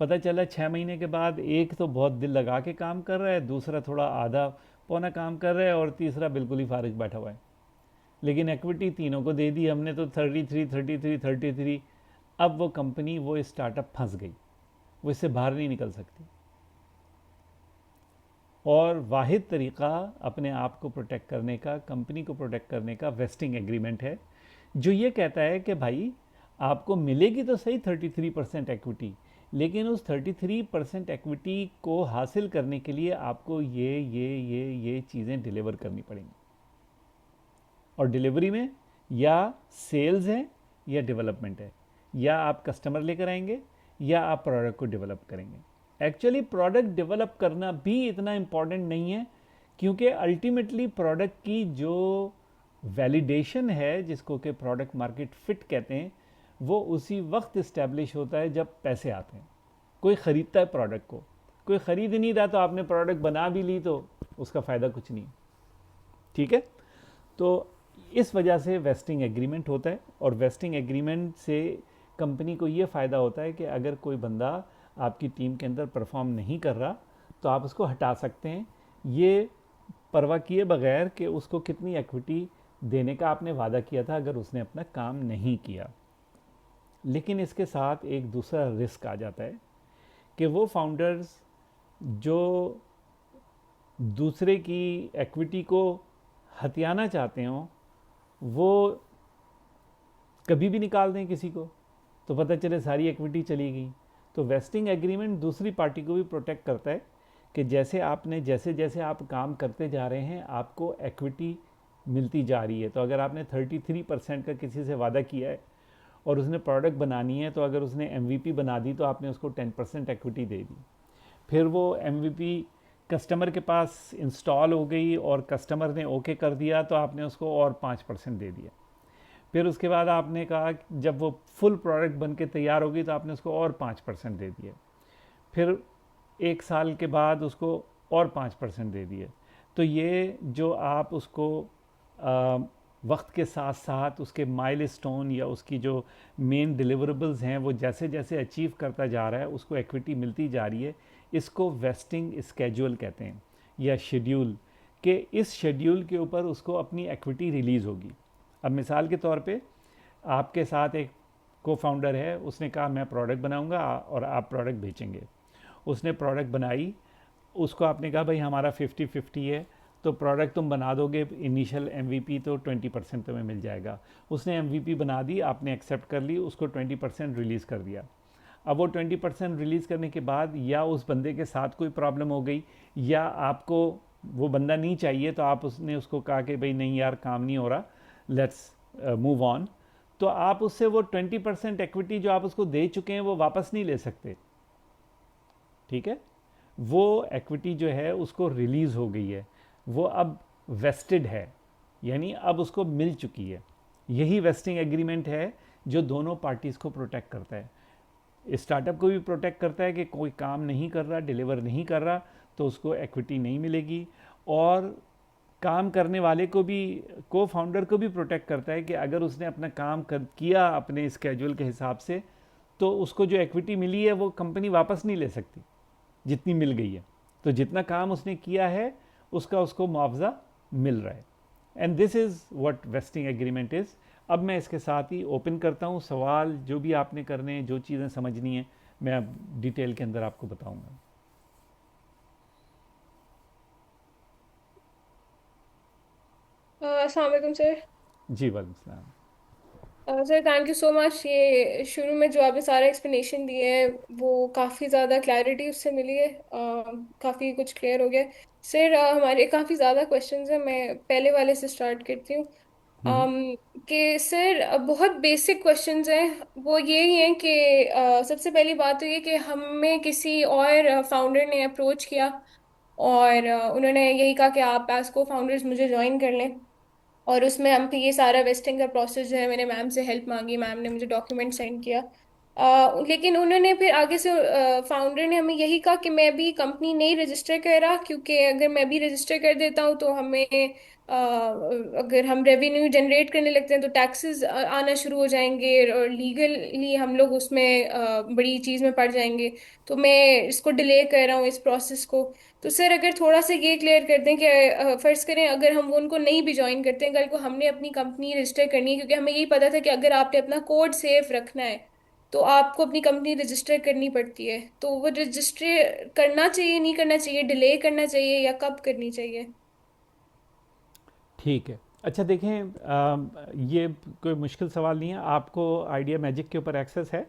पता चला 6 महीने के बाद एक तो बहुत दिल लगा के काम कर रहा है, दूसरा थोड़ा आधा पौना काम कर रहा है और तीसरा बिल्कुल ही फारिग बैठा हुआ है। लेकिन इक्विटी तीनों को दे दी हमने, तो 33। अब वो कंपनी, वो स्टार्टअप फंस गई, वो इससे बाहर नहीं निकल सकती। और वाहिद तरीक़ा अपने आप को प्रोटेक्ट करने का, कंपनी को प्रोटेक्ट करने का वेस्टिंग एग्रीमेंट है, जो ये कहता है कि भाई आपको मिलेगी तो सही 33% इक्विटी, लेकिन उस 33% इक्विटी को हासिल करने के लिए आपको ये चीज़ें डिलीवर करनी पड़ेंगी। और डिलीवरी में या सेल्स है या डेवलपमेंट है, या आप कस्टमर लेकर आएंगे या आप प्रोडक्ट को डेवलप करेंगे। एक्चुअली प्रोडक्ट डेवलप करना भी इतना इम्पॉर्टेंट नहीं है, क्योंकि अल्टीमेटली प्रोडक्ट की जो वैलिडेशन है, जिसको कि प्रोडक्ट मार्केट फिट कहते हैं, वो उसी वक्त इस्टेब्लिश होता है जब पैसे आते हैं, कोई ख़रीदता है प्रोडक्ट को। कोई ख़रीद नहीं रहा तो आपने प्रोडक्ट बना भी ली तो उसका फ़ायदा कुछ नहीं। ठीक है, तो इस वजह से वेस्टिंग एग्रीमेंट होता है, और वेस्टिंग एग्रीमेंट से कंपनी को ये फ़ायदा होता है कि अगर कोई बंदा आपकी टीम के अंदर परफॉर्म नहीं कर रहा तो आप उसको हटा सकते हैं, ये परवाह किए बगैर कि उसको कितनी इक्विटी देने का आपने वादा किया था अगर उसने अपना काम नहीं किया। लेकिन इसके साथ एक दूसरा रिस्क आ जाता है कि वो फाउंडर्स जो दूसरे की इक्विटी को हथियाना चाहते हों, वो कभी भी निकाल दें किसी को, तो पता चले सारी इक्विटी चली गई। तो वेस्टिंग एग्रीमेंट दूसरी पार्टी को भी प्रोटेक्ट करता है कि जैसे जैसे आप काम करते जा रहे हैं आपको इक्विटी मिलती जा रही है। तो अगर आपने 33% का किसी से वादा किया है और उसने प्रोडक्ट बनानी है, तो अगर उसने MVP बना दी तो आपने उसको 10% इक्विटी दे दी। फिर वो MVP कस्टमर के पास इंस्टॉल हो गई और कस्टमर ने ओके कर दिया तो आपने उसको और 5% दे दिया। फिर उसके बाद आपने कहा जब वो फुल प्रोडक्ट बन के तैयार हो गई तो आपने उसको और 5% दे दिए। फिर 1 साल के बाद उसको और 5% दे दिए। तो ये जो आप उसको वक्त के साथ साथ उसके माइलस्टोन या उसकी जो मेन डिलीवरेबल्स हैं वो जैसे जैसे अचीव करता जा रहा है, उसको इक्विटी मिलती जा रही है। इसको वेस्टिंग स्केड्यूल कहते हैं या शेड्यूल, कि इस शेड्यूल के ऊपर उसको अपनी इक्विटी रिलीज़ होगी। अब मिसाल के तौर पे आपके साथ एक को फाउंडर है, उसने कहा मैं प्रोडक्ट बनाऊंगा और आप प्रोडक्ट बेचेंगे। उसने प्रोडक्ट बनाई, उसको आपने कहा भाई हमारा 50-50 है, तो प्रोडक्ट तुम बना दोगे, इनिशियल MVP तो 20% तुम्हें मिल जाएगा। उसने MVP बना दी, आपने एक्सेप्ट कर ली, उसको 20% रिलीज़ कर दिया। अब वो 20% रिलीज़ करने के बाद या उस बंदे के साथ कोई प्रॉब्लम हो गई या आपको वो बंदा नहीं चाहिए, तो आप उसको कहा कि भाई नहीं यार काम नहीं हो रहा, लेट्स मूव ऑन, तो आप उससे वो 20% इक्विटी जो आप उसको दे चुके हैं वो वापस नहीं ले सकते। ठीक है, वो इक्विटी जो है उसको रिलीज़ हो गई है, वो अब वेस्टेड है, यानी अब उसको मिल चुकी है। यही वेस्टिंग एग्रीमेंट है जो दोनों पार्टीज़ को प्रोटेक्ट करता है। स्टार्टअप को भी प्रोटेक्ट करता है कि कोई काम नहीं कर रहा, डिलीवर नहीं कर रहा, तो उसको इक्विटी नहीं मिलेगी, और काम करने वाले को भी, को फाउंडर को भी प्रोटेक्ट करता है कि अगर उसने अपना काम किया अपने स्केड्यूल के हिसाब से, तो उसको जो इक्विटी मिली है वो कंपनी वापस नहीं ले सकती जितनी मिल गई है। तो जितना काम उसने किया है उसका उसको मुआवजा मिल रहा है। And this is what wasting agreement is. अब मैं इसके साथ ही ओपन करता हूँ सवाल, जो भी आपने करने हैं, जो चीज़ें समझनी है मैं अब डिटेल के अंदर आपको बताऊँगा। अस्सलाम वालेकुम सर। जी वालेकुम सलाम। Sir thank you so much. ये शुरू में जो आपने सारा एक्सप्लेनेशन दिए है वो काफ़ी ज़्यादा क्लैरिटी उससे मिली है, काफ़ी कुछ क्लियर हो गया है। सर हमारे काफ़ी ज़्यादा क्वेश्चंस हैं, मैं पहले वाले से स्टार्ट करती हूँ। कि सर बहुत बेसिक क्वेश्चंस हैं, वो यही हैं कि सबसे पहली बात तो ये कि हमें किसी और फाउंडर ने अप्रोच किया और उन्होंने यही कहा कि आप एज को फाउंडर्स मुझे ज्वाइन कर लें। और उसमें हम फिर ये सारा वेस्टिंग का प्रोसेस जो है, मैंने मैम से हेल्प मांगी, मैम ने मुझे डॉक्यूमेंट सेंड किया। लेकिन उन्होंने फिर आगे से फाउंडर ने हमें यही कहा कि मैं भी कंपनी नहीं रजिस्टर कर रहा, क्योंकि अगर मैं भी रजिस्टर कर देता हूँ तो हमें अगर हम रेवेन्यू जनरेट करने लगते हैं तो टैक्सेस आना शुरू हो जाएंगे और लीगली हम लोग उसमें बड़ी चीज़ में पड़ जाएंगे। तो मैं इसको डिले कर रहा हूँ इस प्रोसेस को। तो सर अगर थोड़ा सा ये क्लियर कर दें कि फर्ज करें अगर हम उनको नहीं भी ज्वाइन करते हैं, कल को हमने अपनी कंपनी रजिस्टर करनी है, क्योंकि हमें यही पता था कि अगर आपने अपना कोड सेफ रखना है तो आपको अपनी कंपनी रजिस्टर करनी पड़ती है। तो वो रजिस्टर करना चाहिए, नहीं करना चाहिए, डिले करना चाहिए या कब करनी चाहिए? ठीक है। अच्छा देखें, ये कोई मुश्किल सवाल नहीं है। आपको आइडिया मैजिक के ऊपर एक्सेस है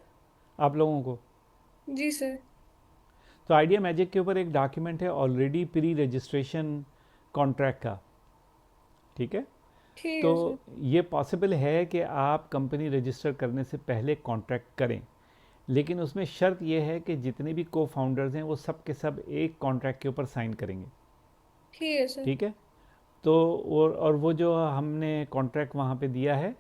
आप लोगों को? जी सर। तो आइडिया मैजिक के ऊपर एक डॉक्यूमेंट है ऑलरेडी प्री रजिस्ट्रेशन कॉन्ट्रैक्ट का, ठीक है? ठीक तो है सर। ये पॉसिबल है कि आप कंपनी रजिस्टर करने से पहले कॉन्ट्रैक्ट करें, लेकिन उसमें शर्त यह है कि जितने भी को फाउंडर्स हैं वो सब के सब एक कॉन्ट्रैक्ट के ऊपर साइन करेंगे, ठीक है सर। ठीक है? तो और वो जो हमने कॉन्ट्रैक्ट वहाँ पे दिया है,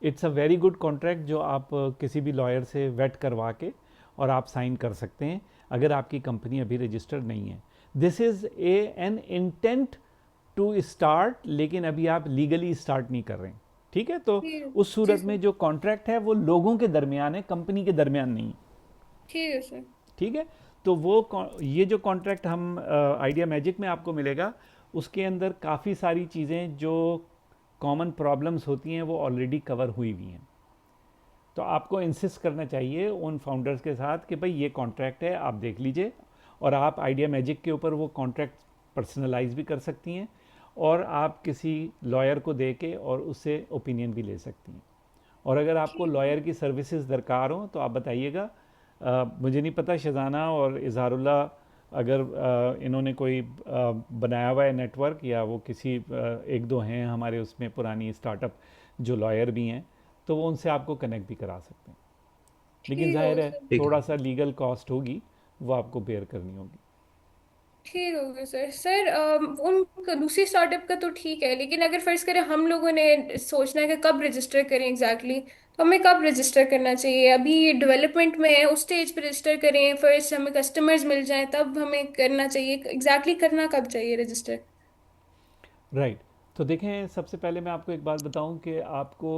it's a very good contract जो आप किसी भी लॉयर से वेट करवा के और आप साइन कर सकते हैं अगर आपकी कंपनी अभी रजिस्टर्ड नहीं है। This is an intent to start, लेकिन अभी आप लीगली स्टार्ट नहीं कर रहे हैं, ठीक है? तो उस जी सूरत सर। में जो कॉन्ट्रैक्ट है वो लोगों के दरमियान है, कंपनी के दरमियान नहीं है, ठीक है सर। ठीक है? तो वो ये जो कॉन्ट्रैक्ट हम आइडिया मैजिक में आपको मिलेगा, उसके अंदर काफ़ी सारी चीज़ें जो कॉमन प्रॉब्लम्स होती हैं वो ऑलरेडी कवर हुई हुई हैं। तो आपको इंसिस्ट करना चाहिए उन फाउंडर्स के साथ कि भाई ये कॉन्ट्रैक्ट है, आप देख लीजिए, और आप आइडिया मैजिक के ऊपर वो कॉन्ट्रैक्ट पर्सनलाइज भी कर सकती हैं और आप किसी लॉयर को दे के और उससे ओपिनियन भी ले सकती हैं। और अगर आपको लॉयर की सर्विसेज दरकार हो तो आप बताइएगा। मुझे नहीं पता शज़ाना और इज़हारुल्लाह अगर इन्होंने कोई बनाया हुआ है नेटवर्क, या वो किसी एक दो हैं हमारे उसमें पुरानी स्टार्टअप जो लॉयर भी हैं, तो वो उनसे आपको कनेक्ट भी करा सकते हैं। लेकिन ठीक जाहिर होगा है सर। थोड़ा सा लीगल कॉस्ट होगी, वो आपको बेयर करनी होगी। ठीक हो गया सर। सर उन दूसरी स्टार्टअप का तो ठीक है, लेकिन अगर फर्ज करें हम लोगों ने सोचना है कि कब रजिस्टर करें एग्जैक्टली तो हमें कब रजिस्टर करना चाहिए? अभी डेवलपमेंट में है, उस स्टेज पे रजिस्टर करें, फर्स्ट हमें कस्टमर्स मिल जाएं तब हमें करना चाहिए? एग्जैक्टली करना कब चाहिए रजिस्टर? राइट। तो देखें, सबसे पहले मैं आपको एक बात बताऊं कि आपको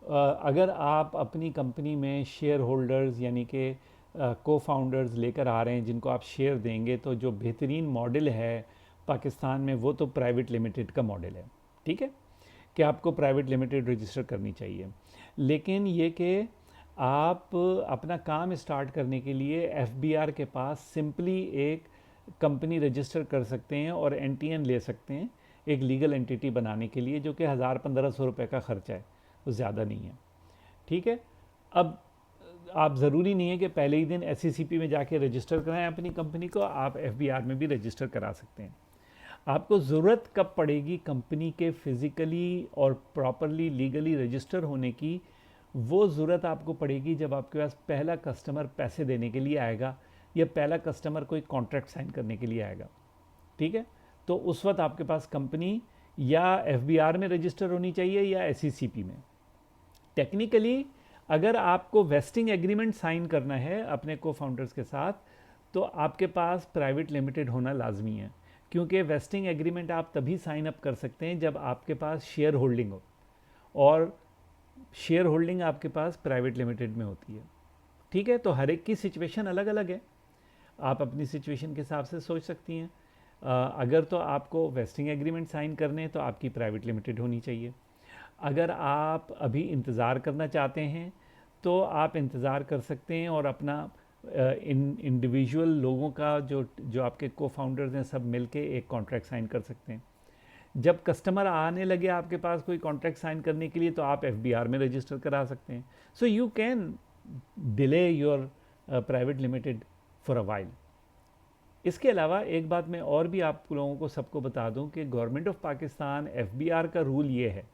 अगर आप अपनी कंपनी में शेयर होल्डर्स यानी कि को फाउंडर्स लेकर आ रहे हैं जिनको आप शेयर देंगे, तो जो बेहतरीन मॉडल है पाकिस्तान में वो तो प्राइवेट लिमिटेड का मॉडल है, ठीक है? कि आपको प्राइवेट लिमिटेड रजिस्टर करनी चाहिए। लेकिन ये कि आप अपना काम स्टार्ट करने के लिए एफबीआर के पास सिंपली एक कंपनी रजिस्टर कर सकते हैं और एनटीएन ले सकते हैं एक लीगल एंटिटी बनाने के लिए, जो कि 1000-1500 रुपये का खर्चा है, वो ज़्यादा नहीं है, ठीक है? अब आप ज़रूरी नहीं है कि पहले ही दिन एससीसीपी में जाके रजिस्टर कराएं अपनी कंपनी को, आप एफबीआर में भी रजिस्टर करा सकते हैं। आपको ज़रूरत कब पड़ेगी कंपनी के फिज़िकली और प्रॉपरली लीगली रजिस्टर होने की? वो ज़रूरत आपको पड़ेगी जब आपके पास पहला कस्टमर पैसे देने के लिए आएगा या पहला कस्टमर कोई कॉन्ट्रैक्ट साइन करने के लिए आएगा, ठीक है? तो उस वक्त आपके पास कंपनी या एफबीआर में रजिस्टर होनी चाहिए या एससीसीपी में। टेक्निकली अगर आपको वेस्टिंग एग्रीमेंट साइन करना है अपने को फाउंडर्स के साथ, तो आपके पास प्राइवेट लिमिटेड होना लाजमी है, क्योंकि वेस्टिंग एग्रीमेंट आप तभी साइन अप कर सकते हैं जब आपके पास शेयर होल्डिंग हो, और शेयर होल्डिंग आपके पास प्राइवेट लिमिटेड में होती है, ठीक है? तो हर एक की सिचुएशन अलग अलग है, आप अपनी सिचुएशन के हिसाब से सोच सकती हैं। अगर तो आपको वेस्टिंग एग्रीमेंट साइन करने हैं तो आपकी प्राइवेट लिमिटेड होनी चाहिए। अगर आप अभी इंतज़ार करना चाहते हैं तो आप इंतज़ार कर सकते हैं और अपना इंडिविजुअल लोगों का जो आपके को फाउंडर्स हैं सब मिलके एक कॉन्ट्रैक्ट साइन कर सकते हैं। जब कस्टमर आने लगे आपके पास कोई कॉन्ट्रैक्ट साइन करने के लिए तो आप FBR में रजिस्टर करा सकते हैं. So you can delay your private limited for a while. इसके अलावा एक बात मैं और भी आप लोगों को सबको बता दूं कि गवर्नमेंट ऑफ पाकिस्तान FBR का रूल ये है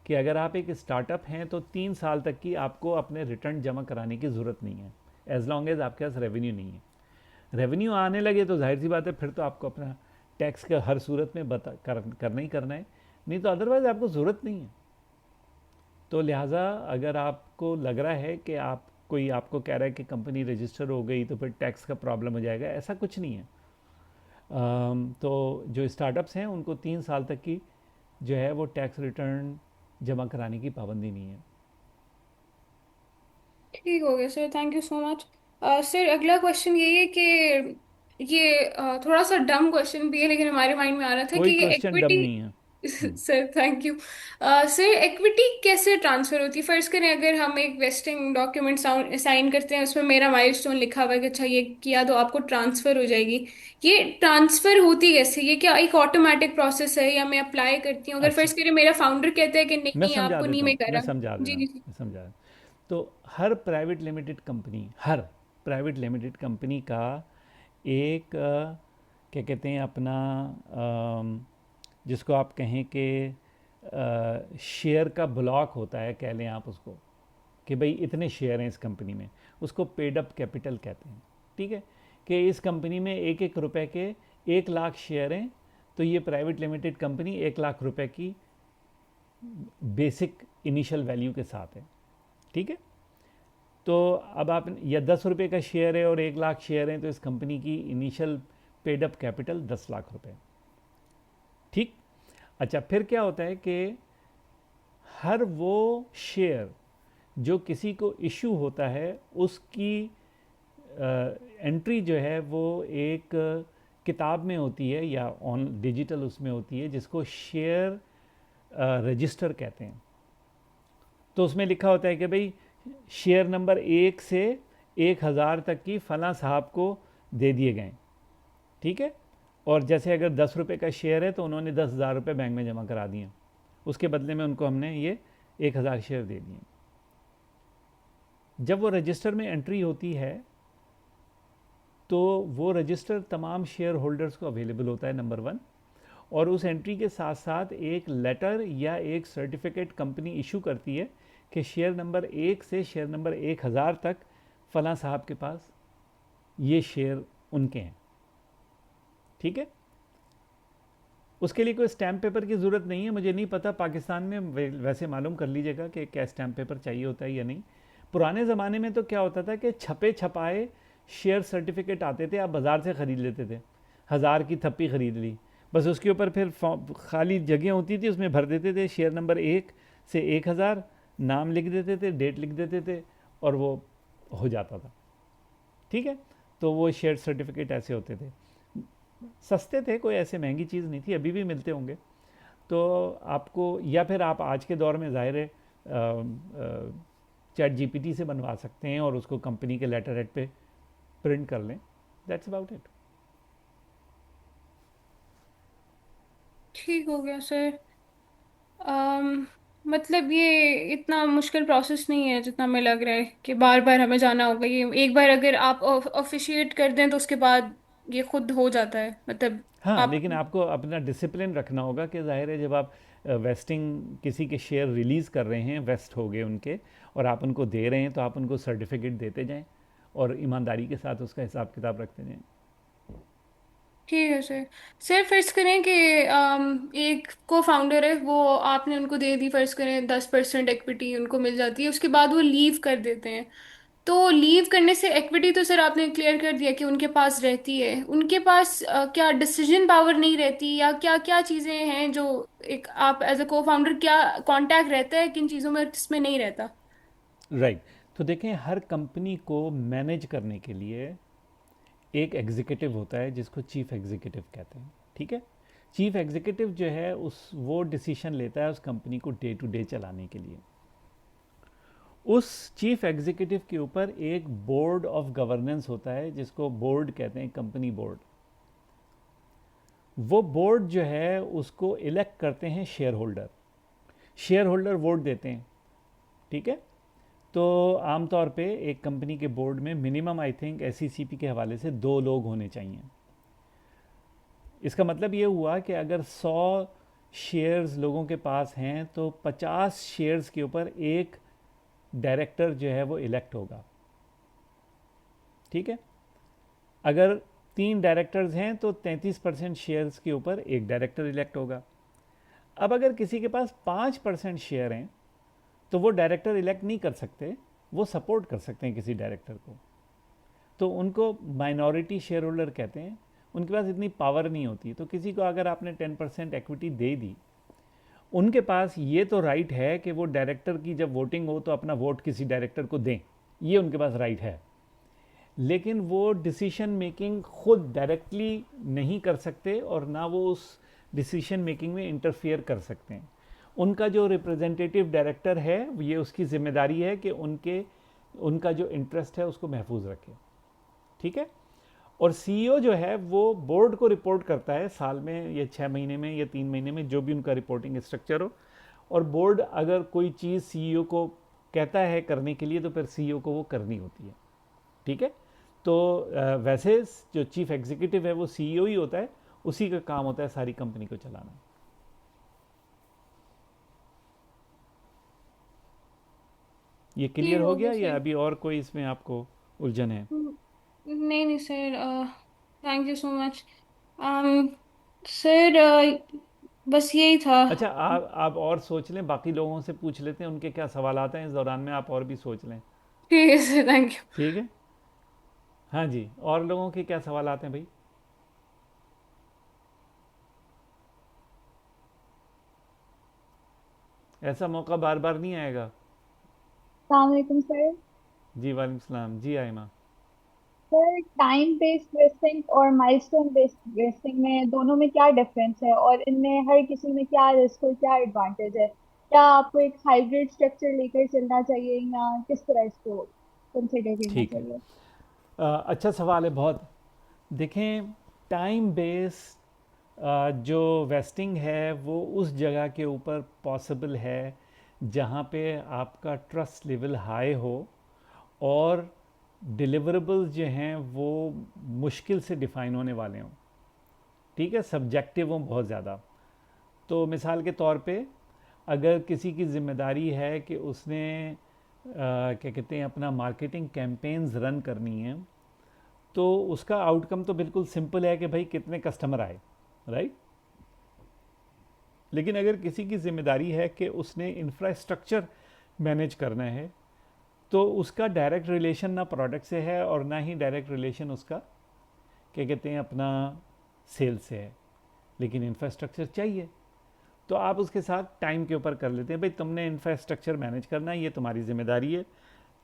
कि अगर आप एक स्टार्टअप हैं तो 3 साल तक की आपको अपने रिटर्न जमा कराने की ज़रूरत नहीं है, एज लॉन्ग एज आपके पास रेवेन्यू नहीं है. रेवेन्यू आने लगे तो जाहिर सी बात है फिर तो आपको अपना टैक्स का हर सूरत में करना ही करना है, नहीं तो अदरवाइज़ आपको ज़रूरत नहीं है. तो लिहाजा अगर आपको लग रहा है कि आप कोई आपको कह रहा है कि कंपनी रजिस्टर हो गई तो फिर टैक्स का प्रॉब्लम हो जाएगा, ऐसा कुछ नहीं है. तो जो स्टार्टअप्स हैं उनको 3 साल तक की जो है वो टैक्स रिटर्न जमा कराने की पाबंदी नहीं है. ठीक हो गया sir, thank you so much. Sir अगला क्वेश्चन यही है कि ये थोड़ा सा डम क्वेश्चन भी है लेकिन हमारे माइंड में आ रहा था कि कोई ये क्वेश्चन डम इक्विटी नहीं है. Sir thank you. Sir equity कैसे ट्रांसफर होती है? फर्ज करें अगर हम एक वेस्टिंग डॉक्यूमेंट साइन करते हैं, उसमें मेरा माइलस्टोन लिखा हुआ है कि अच्छा ये किया तो आपको ट्रांसफर हो जाएगी. ये ट्रांसफर होती कैसे? ये क्या एक ऑटोमेटिक प्रोसेस है या मैं अप्लाई करती हूँ? अगर अच्छा, फर्ज करें मेरा फाउंडर कहता है कि मैं नहीं समझा आपको नहीं देता हूँ, मैं कर मैं रहा. समझा दे जी रहा जी हूँ, जी. मैं समझा रहा हूँ. तो हर प्राइवेट लिमिटेड कंपनी का एक क्या कहते हैं अपना जिसको आप कहें कि शेयर का ब्लॉक होता है, कह लें आप उसको कि भाई इतने शेयर हैं इस कंपनी में, उसको पेड अप कैपिटल कहते हैं. ठीक है, कि इस कंपनी में 1-1 रुपए के 1 लाख शेयर हैं, तो ये प्राइवेट लिमिटेड कंपनी 1 लाख रुपए की बेसिक इनिशियल वैल्यू के साथ है. ठीक है, तो अब आप या 10 रुपये का शेयर है और 1 लाख शेयर हैं तो इस कंपनी की initial paid up capital 10 lakh रुपए. ठीक. अच्छा, फिर क्या होता है कि हर वो शेयर जो किसी को इशू होता है उसकी एंट्री जो है वो एक किताब में होती है या ऑन डिजिटल उसमें होती है जिसको शेयर रजिस्टर कहते हैं. तो उसमें लिखा होता है कि भाई शेयर नंबर 1 से 1000 तक की फ़लाँ साहब को दे दिए गए. ठीक है, और जैसे अगर 10 रुपये का शेयर है तो उन्होंने 10,000 रुपये बैंक में जमा करा दिए, उसके बदले में उनको हमने ये 1000 शेयर दे दिए. जब वो रजिस्टर में एंट्री होती है तो वो रजिस्टर तमाम शेयर होल्डर्स को अवेलेबल होता है, नंबर 1. और उस एंट्री के साथ साथ एक लेटर या एक सर्टिफिकेट कंपनी इशू करती है कि शेयर नंबर 1 से शेयर नंबर 1000 तक फ़लाँ साहब के पास ये शेयर उनके हैं. ठीक है, उसके लिए कोई स्टैम्प पेपर की ज़रूरत नहीं है. मुझे नहीं पता पाकिस्तान में, वैसे मालूम कर लीजिएगा कि क्या स्टैम्प पेपर चाहिए होता है या नहीं. पुराने ज़माने में तो क्या होता था कि छपे छपाए शेयर सर्टिफिकेट आते थे, आप बाज़ार से ख़रीद लेते थे. 1000 की थप्पी ख़रीद ली, बस उसके ऊपर फिर खाली जगह होती थी उसमें भर देते थे शेयर नंबर 1 से 1000, नाम लिख देते थे, डेट लिख देते थे और वो हो जाता था. ठीक है, तो वो शेयर सर्टिफिकेट ऐसे होते थे, सस्ते थे, कोई ऐसे महंगी चीज़ नहीं थी, अभी भी मिलते होंगे. तो आपको, या फिर आप आज के दौर में ज़ाहिर है चैट GPT से बनवा सकते हैं और उसको कंपनी के लेटर हेड पे प्रिंट कर लें. That's about it. ठीक हो गया सर. मतलब ये इतना मुश्किल प्रोसेस नहीं है जितना हमें लग रहा है कि बार बार हमें जाना होगा. ये एक बार अगर आप ऑफिशिएट कर दें तो उसके बाद ये खुद हो जाता है. मतलब हाँ, आप. लेकिन आपको अपना डिसिप्लिन रखना होगा कि ज़ाहिर है जब आप वेस्टिंग किसी के शेयर रिलीज़ कर रहे हैं, वेस्ट हो गए उनके, और आप उनको दे रहे हैं तो आप उनको सर्टिफिकेट देते जाएं और ईमानदारी के साथ उसका हिसाब किताब रखते जाएं. ठीक है सर. सर फर्ज करें कि एक को फाउंडर है, वो आपने उनको दे दी, फर्ज करें 10% इक्विटी उनको मिल जाती है, उसके बाद वो लीव कर देते हैं. तो लीव करने से इक्विटी तो सर आपने क्लियर कर दिया कि उनके पास रहती है, उनके पास क्या डिसीजन पावर नहीं रहती या क्या क्या चीज़ें हैं जो एक आप एज अ को फाउंडर क्या कांटेक्ट रहता है किन चीज़ों में जिसमें नहीं रहता? राइट. तो देखें, हर कंपनी को मैनेज करने के लिए एक एग्जीक्यूटिव होता है जिसको चीफ एग्जीक्यूटिव कहते हैं. ठीक है, चीफ एग्जीक्यूटिव जो है वो डिसीजन लेता है उस कंपनी को डे टू डे चलाने के लिए. उस चीफ एग्जीक्यूटिव के ऊपर एक बोर्ड ऑफ गवर्नेंस होता है जिसको बोर्ड कहते हैं, कंपनी बोर्ड. वो बोर्ड जो है उसको इलेक्ट करते हैं शेयर होल्डर वोट देते हैं, ठीक है। तो आमतौर पे एक कंपनी के बोर्ड में मिनिमम आई थिंक SECP के हवाले से 2 लोग होने चाहिए। इसका मतलब ये हुआ कि अगर 100 शेयर्स लोगों के पास हैं तो 50 शेयर्स के ऊपर एक डायरेक्टर जो है वो इलेक्ट होगा, ठीक है। अगर 3 डायरेक्टर्स हैं तो 33% शेयर्स के ऊपर एक डायरेक्टर इलेक्ट होगा। अब अगर किसी के पास 5% शेयर हैं तो वो डायरेक्टर इलेक्ट नहीं कर सकते, वो सपोर्ट कर सकते हैं किसी डायरेक्टर को, तो उनको माइनॉरिटी शेयर होल्डर कहते हैं। उनके पास इतनी पावर नहीं होती, तो किसी को अगर आपने 10% इक्विटी दे दी, उनके पास ये तो राइट है कि वो डायरेक्टर की जब वोटिंग हो तो अपना वोट किसी डायरेक्टर को दें, ये उनके पास राइट है। लेकिन वो डिसीशन मेकिंग खुद डायरेक्टली नहीं कर सकते और ना वो उस डिसीशन मेकिंग में इंटरफियर कर सकते हैं। उनका जो रिप्रेजेंटेटिव डायरेक्टर है ये उसकी जिम्मेदारी है कि उनका जो इंटरेस्ट है उसको महफूज रखे, ठीक है। और CEO जो है वो बोर्ड को रिपोर्ट करता है साल में या 6 महीने में या 3 महीने में, जो भी उनका रिपोर्टिंग स्ट्रक्चर हो। और बोर्ड अगर कोई चीज़ CEO को कहता है करने के लिए तो फिर CEO को वो करनी होती है, ठीक है। तो वैसे जो चीफ एग्जीक्यूटिव है वो CEO ही होता है, उसी का काम होता है सारी कंपनी को चलाना। ये क्लियर हो गया या अभी और कोई इसमें आपको उलझन है? नहीं sir, thank you so much sir, बस यही था। अच्छा, आप और सोच लें, बाकी लोगों से पूछ लेते हैं उनके क्या सवाल आते हैं, इस दौरान में आप और भी सोच लें, ठीक है सर, थैंक यू। ठीक है। हाँ जी, और लोगों के क्या सवाल आते हैं भाई? ऐसा मौका बार बार नहीं आएगा। अस्सलामुअलैकुम सर। जी वालेकुम सलाम। जी Ayma. Sir, time based vesting और माइलस्टोन बेस्ड वेस्टिंग में दोनों में क्या डिफरेंस है और इनमें हर किसी में क्या रिस्क और क्या एडवांटेज है? क्या आपको एक हाइब्रिड स्ट्रक्चर लेकर चलना चाहिए या किस तरह इसको कंसिडर करना ठीक है, चाहिए? अच्छा सवाल है बहुत। देखें, टाइम बेस्ड जो वेस्टिंग है वो उस जगह के ऊपर पॉसिबल है जहाँ पे आपका ट्रस्ट लेवल हाई हो और डिलीवरेबल्स जो हैं वो मुश्किल से डिफ़ाइन होने वाले हों, ठीक है, सब्जेक्टिव हों बहुत ज़्यादा। तो मिसाल के तौर पे अगर किसी की ज़िम्मेदारी है कि उसने क्या कहते हैं अपना मार्केटिंग कैंपेन्स रन करनी है, तो उसका आउटकम तो बिल्कुल सिंपल है कि भाई कितने कस्टमर आए, राइट। लेकिन अगर किसी की ज़िम्मेदारी है कि उसने इंफ्रास्ट्रक्चर मैनेज करना है, तो उसका डायरेक्ट रिलेशन ना प्रोडक्ट से है और ना ही डायरेक्ट रिलेशन उसका क्या कहते हैं अपना सेल से है, लेकिन इंफ्रास्ट्रक्चर चाहिए। तो आप उसके साथ टाइम के ऊपर कर लेते हैं, भाई तुमने इंफ्रास्ट्रक्चर मैनेज करना है, ये तुम्हारी जिम्मेदारी है।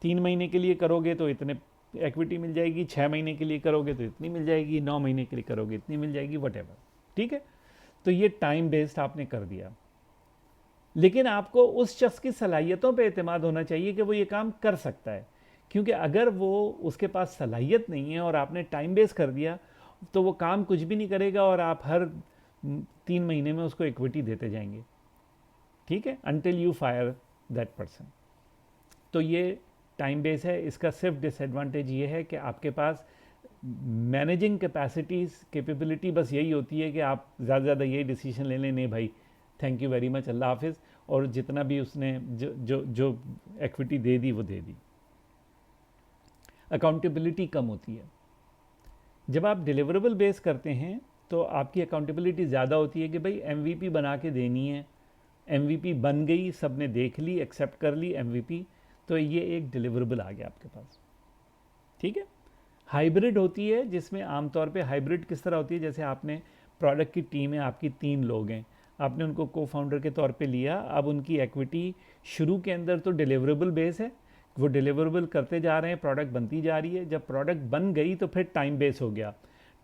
3 महीने के लिए करोगे तो इतने इक्विटी मिल जाएगी, 6 महीने के लिए करोगे तो इतनी मिल जाएगी, 9 महीने के लिए करोगे इतनी मिल जाएगी, वटेवर, ठीक है। तो ये टाइम बेस्ड आपने कर दिया। लेकिन आपको उस शख्स की सलाहियतों पे एतमाद होना चाहिए कि वो ये काम कर सकता है, क्योंकि अगर वो उसके पास सलाहियत नहीं है और आपने टाइम बेस कर दिया तो वो काम कुछ भी नहीं करेगा और आप हर 3 महीने में उसको इक्विटी देते जाएंगे, ठीक है, until you fire that person. तो ये टाइम बेस है। इसका सिर्फ डिसएडवांटेज ये है कि आपके पास मैनेजिंग कैपेबिलिटी बस यही होती है कि आप ज़्यादा से ज़्यादा यही डिसीजन ले लें, नहीं भाई थैंक यू वेरी मच, अल्लाह हाफिज़, और जितना भी उसने जो इक्विटी दे दी वो दे दी। अकाउंटेबिलिटी कम होती है। जब आप डिलीवरेबल बेस करते हैं तो आपकी अकाउंटेबिलिटी ज़्यादा होती है कि भाई MVP बना के देनी है, MVP बन गई, सब ने देख ली, एक्सेप्ट कर ली MVP, तो ये एक डिलीवरेबल आ गया आपके पास, ठीक है। हाइब्रिड होती है जिसमें आमतौर पे हाइब्रिड किस तरह होती है, जैसे आपने प्रोडक्ट की टीम है, आपकी 3 लोग हैं, आपने उनको को फाउंडर के तौर पे लिया। अब उनकी इक्विटी शुरू के अंदर तो डिलीवरेबल बेस है, वो डिलीवरेबल करते जा रहे हैं, प्रोडक्ट बनती जा रही है। जब प्रोडक्ट बन गई तो फिर टाइम बेस हो गया।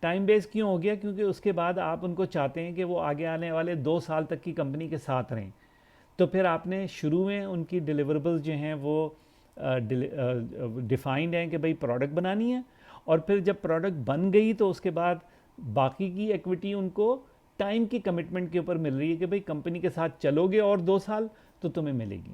टाइम बेस क्यों हो गया? क्योंकि उसके बाद आप उनको चाहते हैं कि वो आगे आने वाले 2 साल तक की कंपनी के साथ रहें। तो फिर आपने शुरू में उनकी डिलीवरेबल्स जो हैं वो डिफाइंड हैं कि भाई प्रोडक्ट बनानी है, और फिर जब प्रोडक्ट बन गई तो उसके बाद बाकी की इक्विटी उनको टाइम की कमिटमेंट के ऊपर मिल रही है कि भाई कंपनी के साथ चलोगे और 2 साल तो तुम्हें मिलेगी।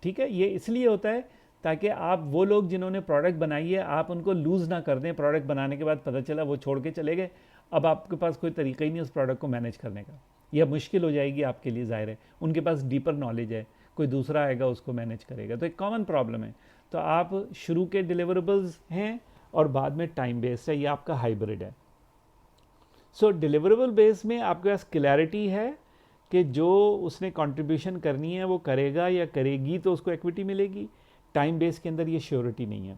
ठीक है, ये इसलिए होता है ताकि आप वो लोग जिन्होंने प्रोडक्ट बनाई है आप उनको लूज़ ना कर दें। प्रोडक्ट बनाने के बाद पता चला वो छोड़ के चले गए, अब आपके पास कोई तरीका ही नहीं उस प्रोडक्ट को मैनेज करने का, या मुश्किल हो जाएगी आपके लिए। ज़ाहिर है उनके पास डीपर नॉलेज है, कोई दूसरा आएगा उसको मैनेज करेगा, तो एक कॉमन प्रॉब्लम है। तो आप शुरू के डिलीवरेबल्स हैं और बाद में टाइम बेस्ड है, ये आपका हाइब्रिड है। सो डिलीवरेबल बेस में आपके पास क्लैरिटी है कि जो उसने कंट्रीब्यूशन करनी है वो करेगा या करेगी तो उसको इक्विटी मिलेगी। टाइम बेस के अंदर ये श्योरिटी नहीं है।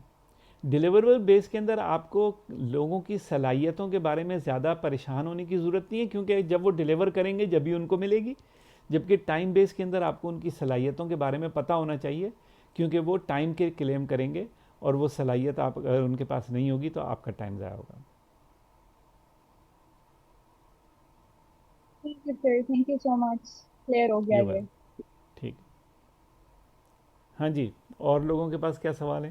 डिलीवरेबल बेस के अंदर आपको लोगों की सलाहियतों के बारे में ज़्यादा परेशान होने की ज़रूरत नहीं है, क्योंकि जब वो डिलीवर करेंगे जब भी उनको मिलेगी। जबकि टाइम बेस के अंदर आपको उनकी सलाहियतों के बारे में पता होना चाहिए, क्योंकि वो टाइम के क्लेम करेंगे और वो सलाहियत आप अगर उनके पास नहीं होगी तो आपका टाइम ज़ाया होगा। ठीक है sir, thank you so much, clear हो गया ये ये। बात ठीक। हाँ जी, और लोगों के पास क्या सवाल है?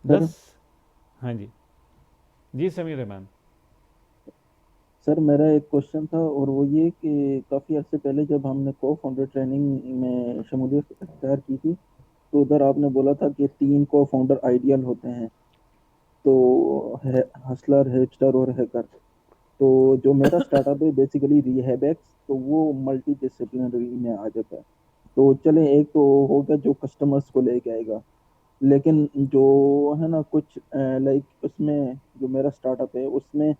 सर 10। हाँ जी, जी समीर रहमान। सर मेरा एक क्वेश्चन था, और वो ये कि काफ़ी अर्से पहले जब हमने को फाउंडर ट्रेनिंग में शमूलियत अख्तियार की थी, तो उधर आपने बोला था कि 3 को फाउंडर आइडियल होते हैं, तो हसलर, हेचटर और हैकर। तो जो मेरा स्टार्टअप है बेसिकली रिहैबएक्स, तो वो मल्टी डिसिप्लिनरी में आ जाता है। तो चले, एक तो हो गया जो कस्टमर्स को लेके आएगा, लेकिन जो है ना कुछ लाइक उसमें जो मेरा स्टार्टअप है उसमें